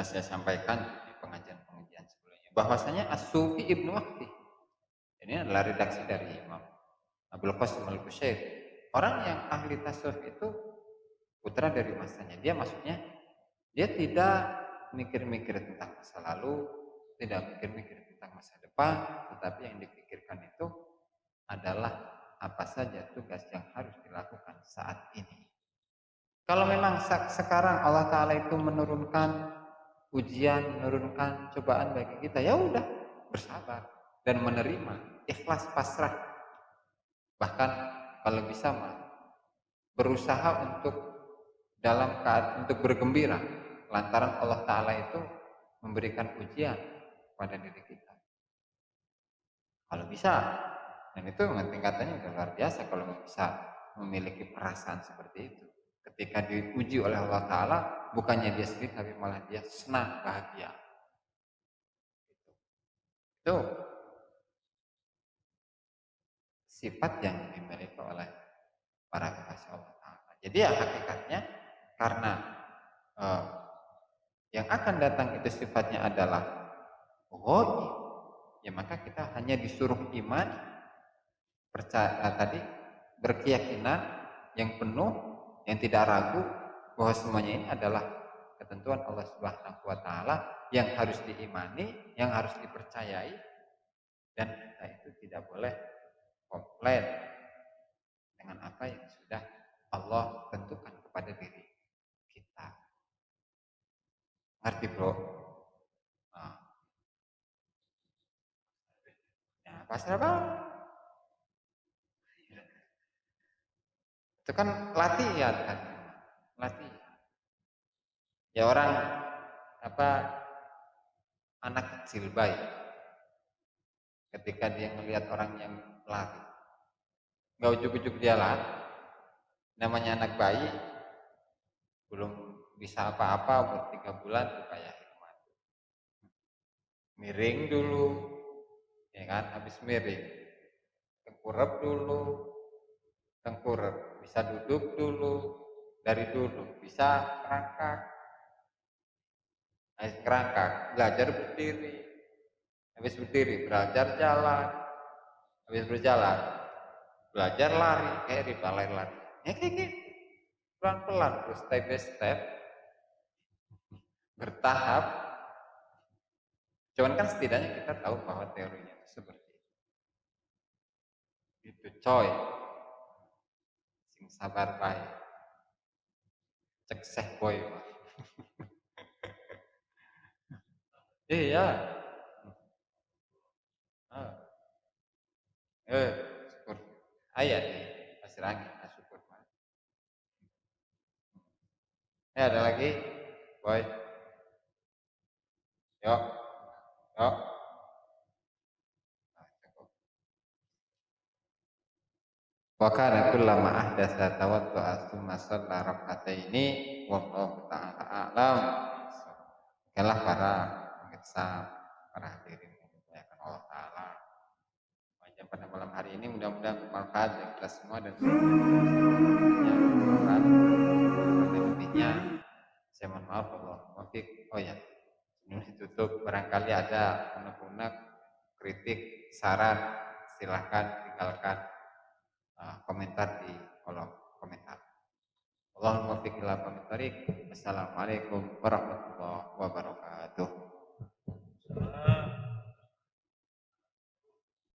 saya sampaikan di pengajian-pengajian sebelumnya. Bahwasanya As-Sufi Ibnu Waqti ini adalah redaksi dari Imam Abdul Qasim Al-Qushairi. Orang yang ahli tasawuf itu putra dari masanya. Dia maksudnya dia tidak mikir-mikir tentang masa lalu, tidak mikir-mikir tentang masa depan, tetapi yang dipikirkan itu adalah apa saja tugas yang harus dilakukan saat ini. Kalau memang sekarang Allah Ta'ala itu menurunkan ujian, menurunkan cobaan bagi kita, ya udah bersabar dan menerima, ikhlas pasrah. Bahkan kalau bisa mah berusaha untuk untuk bergembira lantaran Allah Ta'ala itu memberikan ujian pada diri kita. Kalau bisa, dan itu tingkatannya udah luar biasa kalau bisa memiliki perasaan seperti itu. Ketika diuji oleh Allah Ta'ala, bukannya dia sedih, tapi malah dia senang, bahagia. Itu sifat yang dimiliki oleh para kekasih Allah Ta'ala. Jadi ya hakikatnya, karena yang akan datang itu sifatnya adalah ghaib, ya maka kita hanya disuruh iman, percaya tadi, berkeyakinan yang penuh, yang tidak ragu bahwa semuanya ini adalah ketentuan Allah Subhanahu wa Ta'ala yang harus diimani, yang harus dipercayai, dan kita itu tidak boleh komplain dengan apa yang sudah Allah tentukan kepada diri kita. Ngerti bro? Nah, ya pasal apa? Itu kan latihan kan, latihan. Ya orang apa anak kecil bayi, ketika dia melihat orang yang lari, nggak ujuk-ujuk dia lari. Namanya anak bayi, belum bisa apa-apa, umur 3 bulan tuh kayak hikmat. Miring dulu, ya kan? Habis miring, tengkurap dulu, tengkurap, bisa duduk dulu, dari duduk bisa kerangkak, habis kerangkak belajar berdiri, habis berdiri belajar jalan, habis berjalan, belajar lari, kayak di balai lari. Ya kayak gitu. Pelan-pelan, terus step by step, bertahap. Cuman kan setidaknya kita tahu bahwa teorinya itu seperti itu. Itu coy, sing sabar baik, cek seh boy. Iya. Ah. Syukur. Ayat nih, pasir angin, syukur. Ada lagi, boy. Yuk, yuk. Nah, cukup. Wa kana kullama ahdatsa tawaddu'a tsumma shalla rak'ataini wallahu ta'ala a'lam. Okelah para pemirsa, para hadirin yang dimuliakan Allah Ta'ala. Wajah pada malam hari ini mudah-mudahan bermanfaat bagi kita semua dan lebihnya saya mohon maaf Allah muwaffiq. Oh ya, sebelum ditutup barangkali ada unek-unek, kritik, saran, silahkan tinggalkan komentar di kolom komentar. Allahumma muwaffiq ila aqwamit thoriq. Assalamualaikum warahmatullahi wabarakatuh.